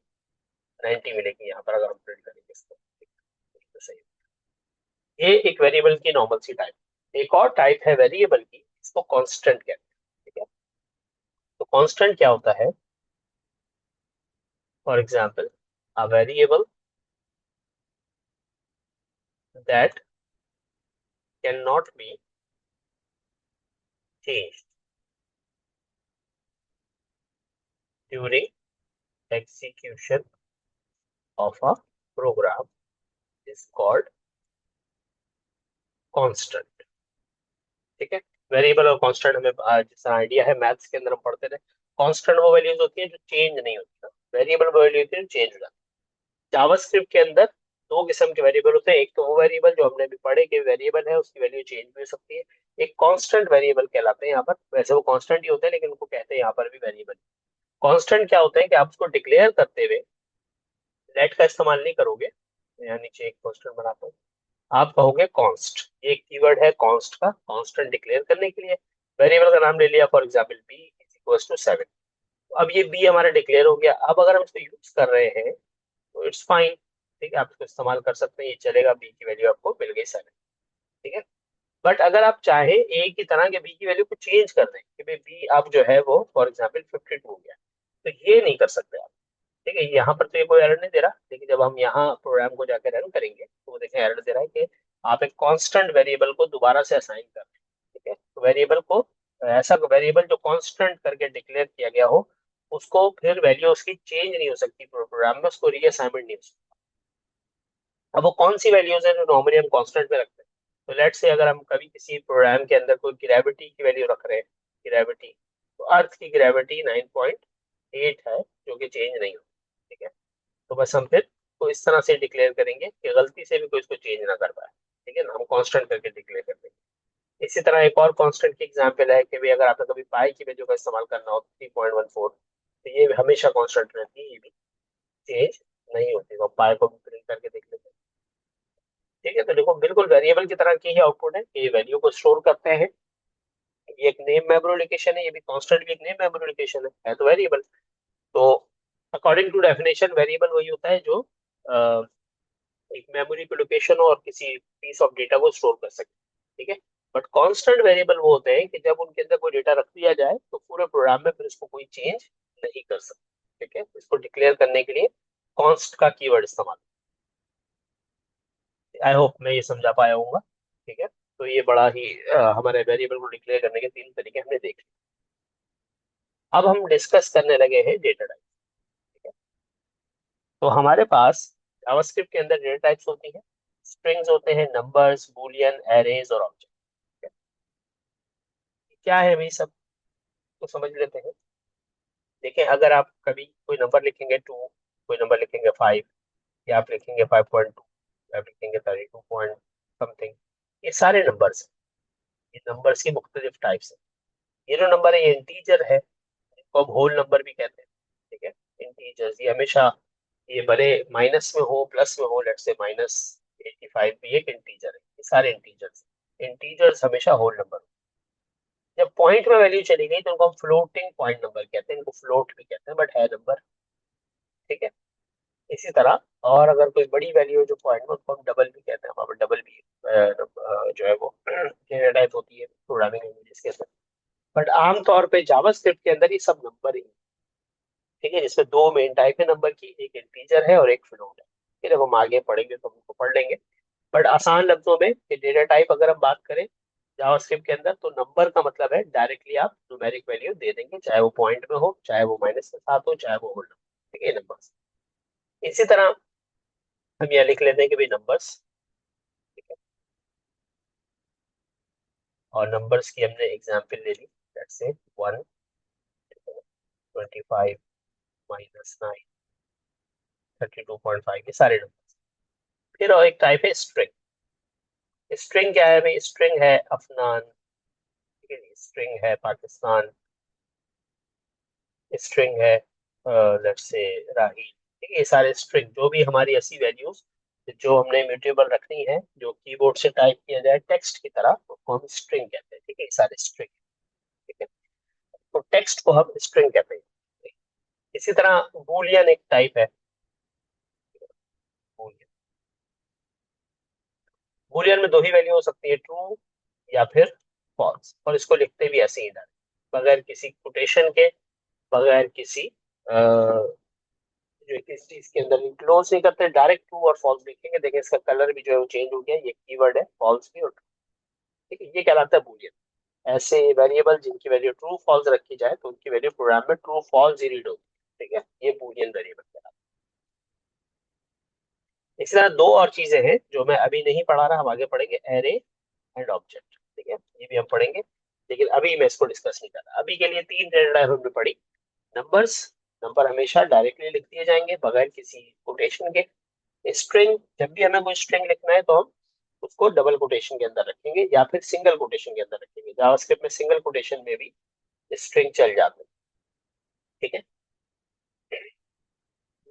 90 मिलेगी यहाँ पर अगर हम प्रिंट करेंगे इसको। तो सही, ये एक वेरिएबल की नॉर्मल सी टाइप। एक और टाइप है वेरिएबल की, इसको कांस्टेंट कहते हैं। ठीक है, तो कांस्टेंट क्या होता है, for example a variable that can not be changed during execution of a program is called constant। ठीक है, वेरिएबल और कांस्टेंट हमें जैसा आइडिया है मैथ्स के अंदर हम पढ़ते थे। कांस्टेंट वो वैल्यूज होती है जो चेंज नहीं होती, वेरिएबल वो वैल्यू होती है जो चेंज हो जाती है। जावास्क्रिप्ट के अंदर दो किस्म के वेरिएबल होते हैं, एक तो वो वेरिएबल जो हमने अभी पढ़े कि वेरिएबल है उसकी वैल्यू चेंज भी हो सकती है, एक कांस्टेंट वेरिएबल कहलाते हैं यहाँ पर। वैसे वो कांस्टेंट ही होते हैं लेकिन उनको कहते हैं यहाँ पर भी वेरिएबल। कांस्टेंट क्या होते हैं कि आप उसको डिक्लेयर करते हुए लेट का इस्तेमाल नहीं करोगे। यहाँ नीचे एक कांस्टेंट बनाता हूँ, आप कहोगे कॉन्स्ट, ये एक कीवर्ड है कॉन्स्ट का, कांस्टेंट डिक्लेयर करने के लिए। वेरिएबल का नाम ले लिया, for example B is equal to 7। अब ये बी हमारा डिक्लेयर हो गया, अब अगर हम इसको यूज कर रहे हैं तो इट्स फाइन। ठीक है, आप इसको इस्तेमाल कर सकते हैं, ये चलेगा, बी की वैल्यू आपको मिल गई 7। ठीक है, बट अगर आप चाहे ए की तरह के बी की वैल्यू को चेंज कर दें कि भाई बी अब जो है वो फॉर एग्जाम्पल 52 हो गया, तो ये नहीं कर सकते आप। ठीक है, यहाँ पर तो ये कोई एरर नहीं दे रहा, लेकिन जब हम यहाँ प्रोग्राम को जाकर रन करेंगे तो वो देखें एरर दे रहा है कि आप एक कांस्टेंट वेरिएबल को दोबारा से असाइन कर रहे हैं। ठीक है, तो वेरिएबल को, ऐसा वेरिएबल जो कांस्टेंट करके डिक्लेयर किया गया हो, उसको फिर वैल्यू उसकी चेंज नहीं हो सकती प्रोग्राम में, उसको रीअसाइनमेंट नहीं हो सकती। अब वो कौन सी वैल्यूज है जो नॉर्मली हम कांस्टेंट में रखते हैं, तो लेट से अगर हम कभी किसी प्रोग्राम के अंदर कोई ग्रेविटी की वैल्यू रख रहे हैं, ग्रेविटी, तो अर्थ की ग्रेविटी 9.8 है जो कि चेंज नहीं हो। ठीक है, तो बस हम फिर को इस तरह से डिक्लेयर करेंगे कि गलती से भी कोई इसको चेंज ना कर पाए। ठीक है ना, हम कांस्टेंट करके डिक्लेयर कर देंगे। इसी तरह एक और कांस्टेंट की एग्जांपल है कि भाई अगर आपने कभी पाई की वैल्यू का इस्तेमाल करना हो 3.14, तो ये हमेशा कांस्टेंट रहती है, ये भी चेंज नहीं होती। तो पाई को भी प्रिंट करके देख लेते हैं। ठीक है, तो देखो बिल्कुल वेरिएबल की तरह की ही आउटपुट है, ये वैल्यू को स्टोर करते हैं। ये एक नेम मेमोरी लोकेशन है, ये भी कांस्टेंट भी एक नेम मेमोरी लोकेशन है तो वेरिएबल। तो अकॉर्डिंग टू डेफिनेशन वेरिएबल वही होता है जो एक मेमोरी पे लोकेशन हो और किसी पीस ऑफ डेटा को स्टोर कर सके। ठीक है, बट कांस्टेंट वेरिएबल वो होते हैं कि जब उनके अंदर कोई डेटा रख दिया जाए तो पूरे प्रोग्राम में फिर उसको कोई चेंज नहीं कर सकते। ठीक है, इसको डिक्लेयर करने के लिए कॉन्स्ट का कीवर्ड इस्तेमाल। आई होप मैं ये समझा पाया हूँ। ठीक है, तो ये बड़ा ही हमारे वेरिएबल को डिक्लेयर करने के तीन तरीके हमने देख लिए। अब हम डिस्कस करने लगे हैं डेटा टाइप। ठीक है, तो हमारे पास जावास्क्रिप्ट के अंदर डेटा टाइप्स होती हैं। स्ट्रिंग्स होते हैं, नंबर्स, बूलियन, एरेज और ऑब्जेक्ट। क्या है भाई सब, तो समझ लेते हैं। देखिए, अगर आप कभी कोई नंबर लिखेंगे 2, कोई नंबर लिखेंगे 5, या आप लिखेंगे 5.2, या आप लिखेंगे 32 पॉइंट समथिंग, ये सारे नंबर्स हैं। ये नंबर्स की मुख्तलिफ टाइप्स हैं। ये जो नंबर है ये इंटीजर है, इसको हम होल नंबर भी कहते हैं। ठीक है, इंटीजर्स ये हमेशा, ये भले माइनस में हो प्लस में हो, लेट्स से -85 भी एक इंटीजर है। ये सारे इंटीजर्स, इंटीजर्स हमेशा होल नंबर। जब पॉइंट में वैल्यू चली गई तो उनको हम फ्लोटिंग पॉइंट नंबर कहते हैं, इनको फ्लोट भी कहते हैं, बट है नंबर। ठीक है, इसी तरह और अगर कोई बड़ी वैल्यू है जो पॉइंट में, उसको हम डबल भी कहते हैं। वहां पर डबल भी जो है वो डेटा टाइप होती है प्रोग्रामिंग लैंग्वेजेस के अंदर। बट आमतौर पे जावास्क्रिप्ट के अंदर ये सब नंबर ही, ठीक है, जिसमें दो मेन टाइप है नंबर की, एक इंटीजर है और एक फ्लोट है। फिर जब हम आगे पढ़ेंगे तो हम उनको पढ़ लेंगे। बट आसान लफ्जों में डेटा टाइप अगर हम बात करें जावास्क्रिप्ट के अंदर, तो नंबर का मतलब है डायरेक्टली आप न्यूमेरिक वैल्यू दे देंगे, चाहे वो पॉइंट में हो, चाहे वो माइनस के साथ हो, चाहे वो होल नंबर। ठीक है, नंबर्स। इसी तरह हम यह लिख लेते हैं कि भाई नंबर्स। ठीक है, और नंबर्स की हमने एग्जाम्पल ले ली, लेट्स से 1, 25, -9, 32.5, ये सारे नंबर। फिर और एक टाइप है स्ट्रिंग। स्ट्रिंग क्या है भाई? स्ट्रिंग है अफनान, ठीक है, स्ट्रिंग है पाकिस्तान, स्ट्रिंग है लेट्स से राहील। ठीक है, ये सारे स्ट्रिंग जो भी हमारी ऐसी वैल्यूज जो हमने म्यूटेबल रखनी है, जो कीबोर्ड से टाइप किया जाए टेक्स्ट की तरह, उसको हम स्ट्रिंग कहते हैं। ठीक है, ये सारे स्ट्रिंग। ठीक है, तो टेक्स्ट को हम स्ट्रिंग कहते हैं। इसी तरह बूलियन एक टाइप है। बूलियन, बूलियन में दो ही वैल्यू हो सकती है, ट्रू या फिर फॉल्स, और इसको लिखते भी ऐसे ही डायरेक्ट, बगैर किसी कोटेशन के, बगैर किसी जो किस चीज के अंदर क्लोज नहीं करते, डायरेक्ट ट्रू और फॉल्स लिखेंगे। देखिए इसका कलर भी जो है वो चेंज हो गया, ये कीवर्ड है फॉल्स भी और true। ठीक है, ये कहलाता है बूलियन। ऐसे वेरिएबल जिनकी वैल्यू ट्रू फॉल्स रखी जाए तो उनकी वैल्यू प्रोग्राम में ट्रू फॉल्स ही रीड होगी। ठीक है, ये बूलियन वेरिएबल कहलाता है। इसी तरह दो और चीजें हैं जो मैं अभी नहीं पढ़ा रहा, हम आगे पढ़ेंगे, एरे एंड ऑब्जेक्ट। ठीक है, ये भी हम पढ़ेंगे, लेकिन अभी मैं इसको डिस्कस नहीं कर रहा। अभी के लिए तीन डेटा टाइप हमने पढ़ी। नंबर्स, नंबर हमेशा डायरेक्टली लिख दिए जाएंगे बगैर किसी कोटेशन के। स्ट्रिंग, जब भी हमें कोई स्ट्रिंग लिखना है तो हम उसको डबल कोटेशन के अंदर रखेंगे या फिर सिंगल कोटेशन के अंदर रखेंगे। जावास्क्रिप्ट में सिंगल कोटेशन में भी स्ट्रिंग चल जाते हैं। ठीक है,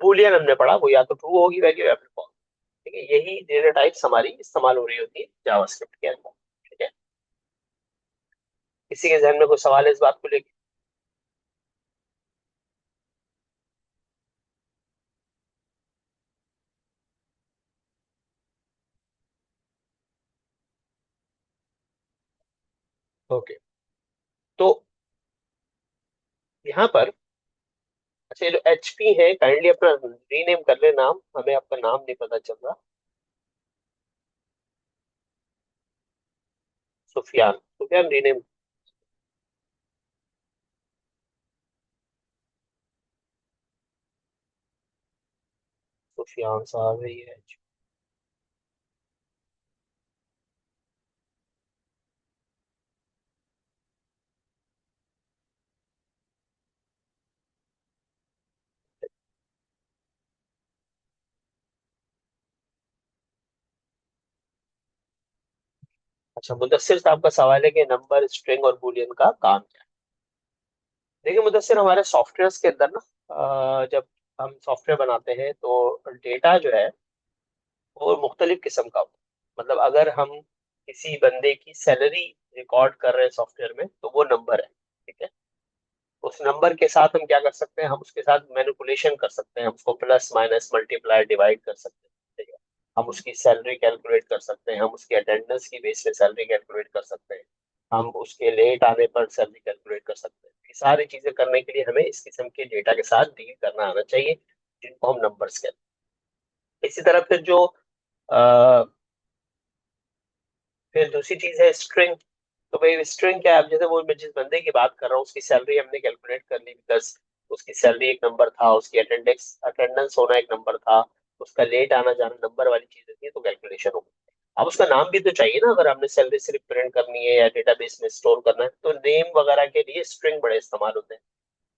बूलियन हमने पढ़ा, वो या तो ट्रू होगी वैल्यू या फिर फॉल्स। ठीक है, यही डेटा टाइप्स हमारी इस्तेमाल हो रही होती है जावास्क्रिप्ट के अंदर। ठीक है, किसी के जहन में कोई सवाल है इस बात को लेकर? ओके, तो यहाँ पर, अच्छा ये जो एचपी है, काइंडली अपना रीनेम कर ले नाम, हमें आपका नाम नहीं पता चल रहा। सुफियान, सुफियान रीनेम। सुफियान साहब है ये। अच्छा, मुदस्सिर साहब का सवाल है कि नंबर, स्ट्रिंग और बूलियन का काम क्या है। देखिए मुदस्सिर, हमारे सॉफ्टवेयर के अंदर ना, जब हम सॉफ्टवेयर बनाते हैं तो डेटा जो है वो मुख्तलिफ किस्म का होता है। मतलब अगर हम किसी बंदे की सैलरी रिकॉर्ड कर रहे हैं सॉफ्टवेयर में तो वो नंबर है। ठीक है, उस नंबर के साथ हम क्या कर सकते हैं, हम उसके साथ मैनिपुलेशन कर सकते हैं, हम उसको प्लस माइनस मल्टीप्लाई डिवाइड कर सकते हैं। ठीक है, हम उसकी सैलरी कैलकुलेट कर सकते हैं, हम उसकी अटेंडेंस की बेस पे सैलरी कैलकुलेट कर सकते हैं, हम उसके लेट आने पर सैलरी कैलकुलेट कर सकते हैं। ये सारी चीजें करने के लिए हमें इस किस्म के डेटा के साथ डील करना आना चाहिए। जिनको हम नंबर्स कहते हैं। इसी तरह फिर जो अ, फिर दूसरी चीज है स्ट्रिंग। तो भाई स्ट्रिंग क्या है? अब जैसे वो मैं जिस बंदे की बात कर रहा हूँ उसकी सैलरी हमने कैलकुलेट कर ली, बिकॉज उसकी सैलरी एक नंबर था, उसकी अटेंडेंस अटेंडेंस होना एक नंबर था, उसका लेट आना जाना नंबर वाली चीज थी, तो कैलकुलेशन हो गई। अब उसका नाम भी तो चाहिए ना, अगर हमने सैलरी सिर्फ प्रिंट करनी है या डेटाबेस में स्टोर करना है, तो नेम वगैरह के लिए स्ट्रिंग बड़े इस्तेमाल होते हैं।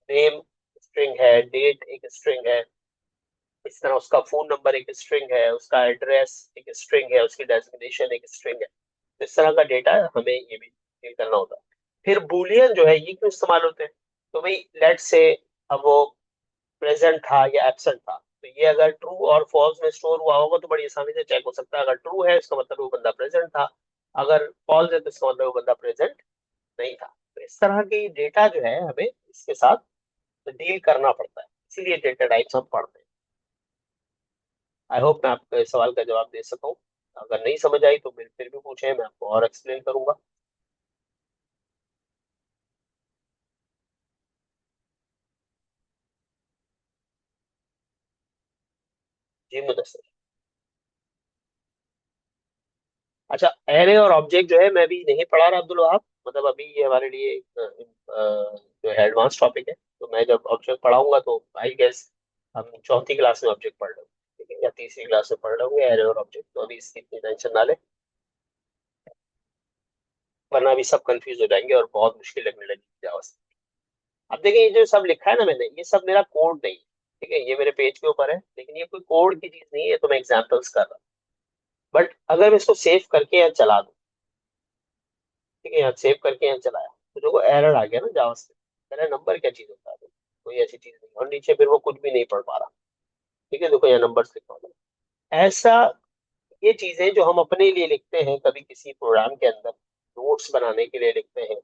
नेम स्ट्रिंग है, डेट एक स्ट्रिंग है, इस तरह उसका फोन नंबर एक स्ट्रिंग है, उसका एड्रेस एक स्ट्रिंग है, उसकी डेजिग्नेशन एक स्ट्रिंग है। तो इस तरह का डेटा हमें ये भी fill करना होता है। फिर बूलियन जो है ये क्यों इस्तेमाल होते हैं? तो भाई लेट्स से अब वो प्रेजेंट था या एब्सेंट था, तो ये अगर ट्रू और फॉल्स में स्टोर हुआ होगा तो बड़ी आसानी से चेक हो सकता है। अगर ट्रू है इसका मतलब वो बंदा प्रेजेंट था, अगर फॉल्स है तो इसका मतलब वो बंदा प्रेजेंट नहीं था। तो इस तरह की डेटा जो है हमें इसके साथ डील करना पड़ता है, इसीलिए डेटा टाइप्स हम पढ़ते हैं। आई होप मैं आपके सवाल का जवाब दे सकूं। अगर नहीं समझ आई तो फिर भी पूछें, मैं आपको और एक्सप्लेन करूंगा। जी मुदस्सिर। अच्छा, एरे और ऑब्जेक्ट जो है मैं भी नहीं पढ़ा रहा अब्दुल वहाब, मतलब अभी ये हमारे लिए जो है एडवांस टॉपिक है। तो मैं जब ऑब्जेक्ट पढ़ाऊंगा तो आई गेस हम चौथी क्लास में ऑब्जेक्ट पढ़ लेंगे, ठीक है, या तीसरी क्लास में पढ़ लेंगे एरे और ऑब्जेक्ट। तो अभी इसकी इतनी टेंशन ना ले, वरना अभी सब कंफ्यूज हो जाएंगे और बहुत मुश्किल लगने लगेगी जावा से। अब देखिए ये जो सब लिखा है ना मैंने, ये सब मेरा कोड नहीं है, ठीक है, ये मेरे पेज के ऊपर है, लेकिन ये कोई कोड की चीज नहीं है, ये तो मैं एग्जाम्पल्स कर रहा हूँ। बट अगर मैं इसको सेव करके यहाँ चला दूँ, ठीक है, यहाँ सेव करके यहाँ चलाया, तो देखो एरर आ गया ना जावा से। मेरा नंबर क्या चीज होता है? कोई ऐसी चीज नहीं, और नीचे फिर वो कुछ भी नहीं पढ़ पा रहा। ठीक है, देखो यहाँ नंबर्स लिखा हुआ है। ऐसा ये चीजें जो हम अपने लिए लिखते हैं कभी किसी प्रोग्राम के अंदर, नोट्स बनाने के लिए लिखते हैं,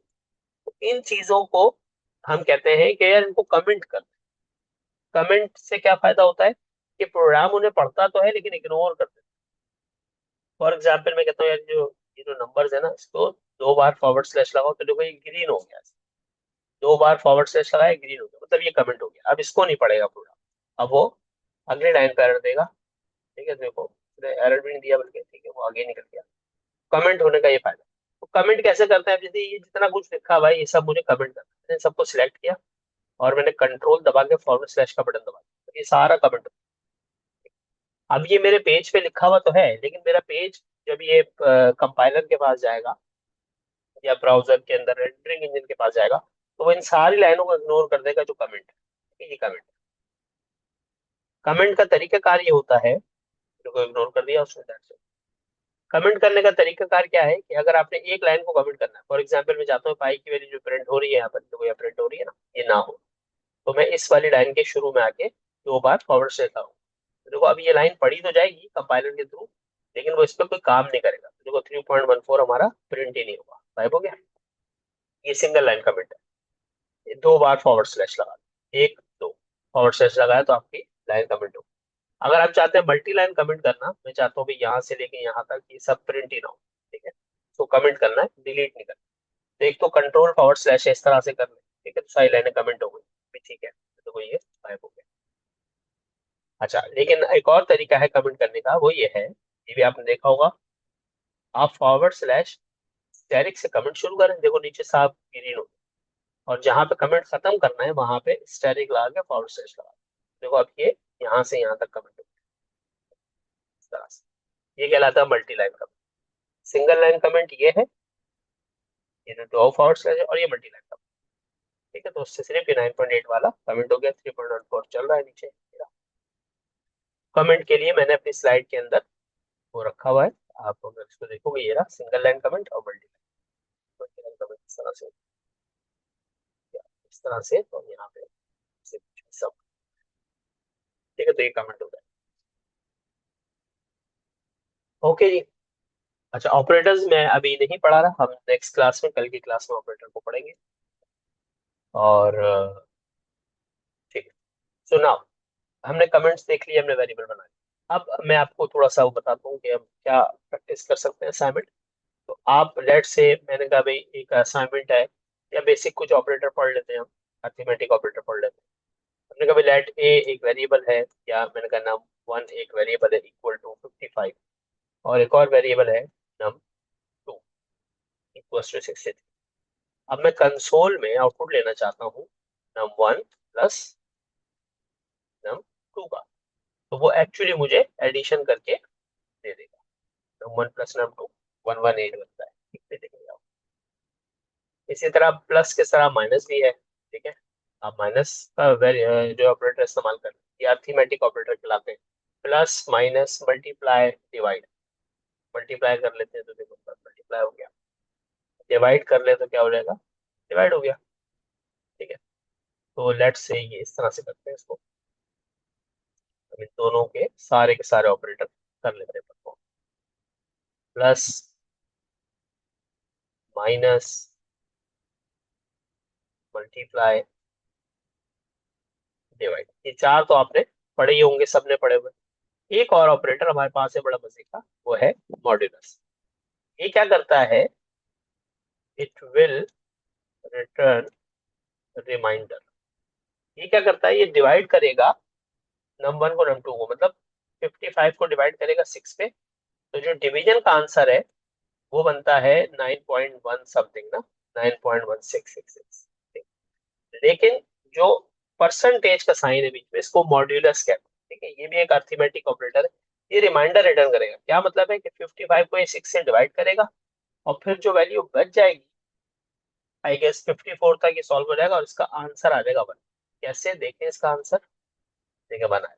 तो इन चीजों को हम कहते हैं कि यार इनको कमेंट कर। कमेंट से क्या फायदा होता है कि प्रोग्राम उन्हें पढ़ता तो है लेकिन इग्नोर कर देता है। फॉर एग्जाम्पल मैं कहता हूँ यार जो ये जो नंबर्स है ना, इसको 2 बार फॉरवर्ड स्लैश लगाओ तो देखो ये ग्रीन हो गया। 2 बार फॉरवर्ड स्लैश लगाया, ग्रीन हो गया, मतलब ये कमेंट हो गया। अब इसको नहीं पढ़ेगा प्रोग्राम, अब वो अगले लाइन पर एरर देगा। ठीक है, देखो एरर भी नहीं दिया बल्कि, ठीक है, वो आगे निकल गया। कमेंट होने का ये फायदा। तो कमेंट कैसे करते हैं? अब जैसे ये जितना कुछ लिखा भाई ये सब मुझे कमेंट करना है, मैंने सबको सिलेक्ट किया और मैंने कंट्रोल दबा के फॉरवर्ड स्लैश का बटन दबा दिया, तो ये सारा कमेंट। अब ये मेरे पेज पे लिखा हुआ तो है, लेकिन मेरा पेज जब ये कंपाइलर के पास जाएगा या ब्राउजर के अंदर रेंडरिंग इंजन के पास जाएगा, तो वो इन सारी लाइनों को इग्नोर कर देगा जो कमेंट है। ये कमेंट, कमेंट का तरीकाकार ये होता है, जो इग्नोर कर दिया उसने, दैट्स इट। कमेंट करने का तरीकाकार क्या है कि अगर आपने एक लाइन को कमेंट करना है, फॉर एग्जांपल मैं चाहता हूँ पाई की वैल्यू जो प्रिंट हो रही है यहाँ पर, तो यहाँ प्रिंट हो रही है ना, ये ना हो, तो मैं इस वाली लाइन के शुरू में आके 2 बार फॉरवर्ड से हूँ। तो देखो अब ये लाइन पढ़ी तो जाएगी कंपाइलर के थ्रू, लेकिन वो इस पर कोई काम नहीं करेगा। तो देखो 3.14 हमारा प्रिंट ही नहीं होगा, गायब हो गया। ये सिंगल लाइन कमेंट है। 2 बार फॉरवर्ड स्लैश लगा, एक दो फॉरवर्ड स्लैश लगाया तो आपकी लाइन कमेंट हो। अगर आप चाहते हैं मल्टी लाइन कमेंट करना, मैं चाहता हूँ भी यहाँ से लेके यहाँ तक ये सब प्रिंट ही ना हो, ठीक है, तो कमेंट करना है, डिलीट नहीं करना। तो एक तो कंट्रोल फॉरवर्ड स्लैश इस तरह से कर ले, ठीक है, तो सारी लाइनें कमेंट हो गई भी, ठीक है, तो ये गायब हो गया। अच्छा, लेकिन एक और तरीका है कमेंट करने का, वो ये है, ये भी आपने देखा होगा, आप फॉरवर्ड स्लैश स्टेरिक से कमेंट शुरू करें, देखो नीचे साफ ग्रीन हो, और जहां पे कमेंट खत्म करना है वहां पे स्टेरिक लगा के फॉरवर्ड स्लैश लगा, देखो अब ये यहाँ से यहाँ तक कमेंट हो गया इस तरह से। ये कहलाता है multi line comment. Single line comment ये है, ये जो दो फॉरवर्ड स्लैश है, और ये मल्टी लाइन कमेंट, ठीक है। तो उससे सिर्फ ये 9.8 वाला कमेंट हो गया, 3.14 चल रहा है नीचे। कमेंट के लिए मैंने अपनी स्लाइड के अंदर वो रखा हुआ है, आप अगर इसको देखोगे ये रहा सिंगल लाइन कमेंट और मल्टी लाइन कमेंट, इस तरह से, इस तरह से, और यहाँ पे सब, ठीक है, तो ये कमेंट हो गया। ओके जी। अच्छा, ऑपरेटर्स मैं अभी नहीं पढ़ा रहा, हम नेक्स्ट क्लास में, कल की क्लास में ऑपरेटर को पढ़ेंगे। और ठीक है, सुनाओ, हमने कमेंट्स देख लिए, हमने वेरिएबल बना लिया। अब मैं आपको थोड़ा सा वो बताता हूँ कि हम क्या प्रैक्टिस कर सकते हैं असाइनमेंट। तो आप लेट से, मैंने कहा भाई एक असाइनमेंट है, या बेसिक कुछ ऑपरेटर पढ़ लेते हैं हम, अर्थमेटिक ऑपरेटर पढ़ लेते हैं। हमने कभी लेट ए एक वेरिएबल है, या मैंने कहा num1 एक वेरिएबल है इक्वल टू 55, और एक और वेरिएबल है num2 इक्वल टू 63। अब मैं कंसोल में आउटपुट लेना चाहता हूँ num1 प्लस num2 का, तो वो एक्चुअली मुझे एडिशन करके दे देगा। num1 प्लस num2 118 बनता है। ठीक है, देखेंगे आप। इसी तरह प्लस के तरह माइनस भी है। ठीक है, आप माइनस का जो ऑपरेटर इस्तेमाल कर ये अर्थमेटिक ऑपरेटर कहलाते हैं। Plus minus multiply divide, multiply कर लेते हैं तो देखो मल्टीप्लाई हो गया, डिवाइड कर ले तो क्या हो जाएगा, डिवाइड हो गया। ठीक है, तो लेट्स से ये इस तरह से करते हैं इसको। हम इन दोनों के सारे ऑपरेटर कर लेते हैं perform. Plus minus multiply divide, ये चार तो आपने पढ़े ही होंगे, सबने पढ़े हुए। एक और ऑपरेटर हमारे पास है बड़ा मजे का, वो है मॉड्यूलस। ये क्या करता है, इट विल रिटर्न रिमाइंडर। ये क्या करता है, ये डिवाइड करेगा num1 को num2 को, मतलब 55 को डिवाइड करेगा 6 पे, तो जो डिवीजन का आंसर है वो बनता है 9.1 समथिंग ना, 9.1666। लेकिन जो परसेंटेज का साइन है बीच में, इसको मॉड्यूलस कहते हैं। ठीक है, ये भी एक अर्थमेटिक ऑपरेटर है। ये रिमाइंडर रिटर्न करेगा। क्या मतलब है कि 55 को ये 6 से डिवाइड करेगा, और फिर जो वैल्यू बच जाएगी, आई गेस 54 तक ये सॉल्व हो जाएगा और इसका आंसर आ जाएगा 1। कैसे देखें इसका आंसर, देखिए बनाया,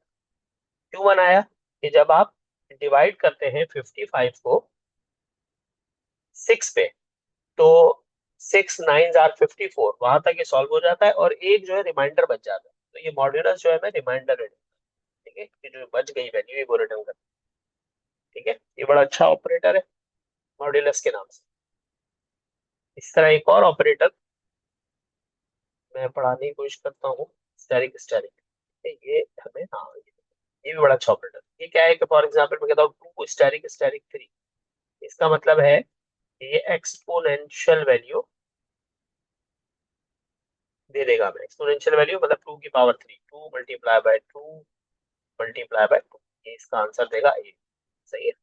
क्यों बनाया, कि जब आप डिवाइड करते हैं 55 को 6 पे, तो 6 9 आर 54, वहां तक ये सॉल्व हो जाता है, और एक जो है रिमाइंडर बच जाता है, तो ये मॉड्यूलस जो है मैं रिमाइंडर रिटर्न। ठीक है, कि जो बच गई वैल्यू है वो रिटर्न कर। ठीक है, ये बड़ा अच्छा ऑपरेटर है मॉड्यूलस के नाम से। इस तरह एक और ऑपरेटर मैं पढ़ाने की कोशिश करता हूँ, स्टेरिक स्टेरिक। ये हमें, हाँ, ये भी बड़ा अच्छा ऑपरेटर। ये क्या है कि फॉर एग्जाम्पल मैं कहता हूँ 2 स्टेरिक स्टेरिक 3, इसका मतलब है कि ये एक्सपोनेंशियल वैल्यू दे देगा। मैं एक्सपोनेंशियल वैल्यू मतलब 2 की पावर 3, 2 मल्टीप्लाई बाय 2 ये इसका आंसर देगा ए। सही है,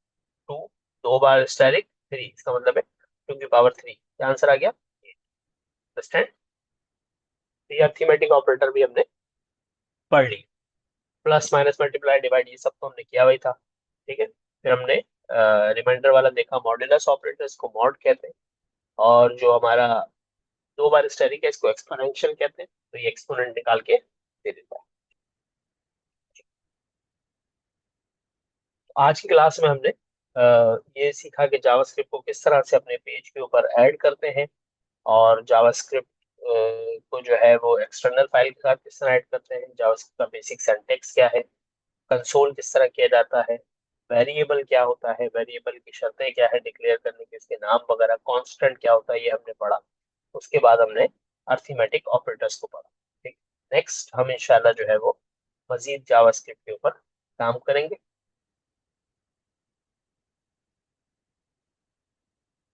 2 दो बार स्टेरिक 3, इसका मतलब है 2 की पावर 3, क्या आंसर आ गया, अंडरस्टैंड। ये अर्थमेटिक ऑपरेटर भी हमने पढ़ ली। प्लस माइनस मल्टीप्लाई डिवाइड ये सब तो हमने किया हुआ ही था। ठीक है, फिर हमने रिमाइंडर वाला देखा, मॉड्यूलस ऑपरेटर्स को मॉड कहते हैं, और जो हमारा दो बार स्टेरिक है इसको एक्सपोनेंशियल कहते हैं, तो ये एक्सपोनेंट निकाल के दे देता है। आज की क्लास में हमने ये सीखा कि जावास्क्रिप्ट को किस तरह से अपने पेज के ऊपर ऐड करते हैं, और जावास्क्रिप्ट को जो है वो एक्सटर्नल फाइल के साथ किस तरह ऐड करते हैं, जावास्क्रिप्ट का बेसिक सिंटैक्स क्या है, कंसोल किस तरह किया जाता है, वेरिएबल क्या होता है, वेरिएबल की शर्तें क्या है डिक्लेयर करने की, इसके नाम वगैरह, कांस्टेंट क्या होता है, ये हमने पढ़ा। उसके बाद हमने अर्थमेटिक ऑपरेटर्स को पढ़ा। ठीक, नेक्स्ट हम इंशाल्लाह जो है वो मजीद जावास्क्रिप्ट के ऊपर काम करेंगे।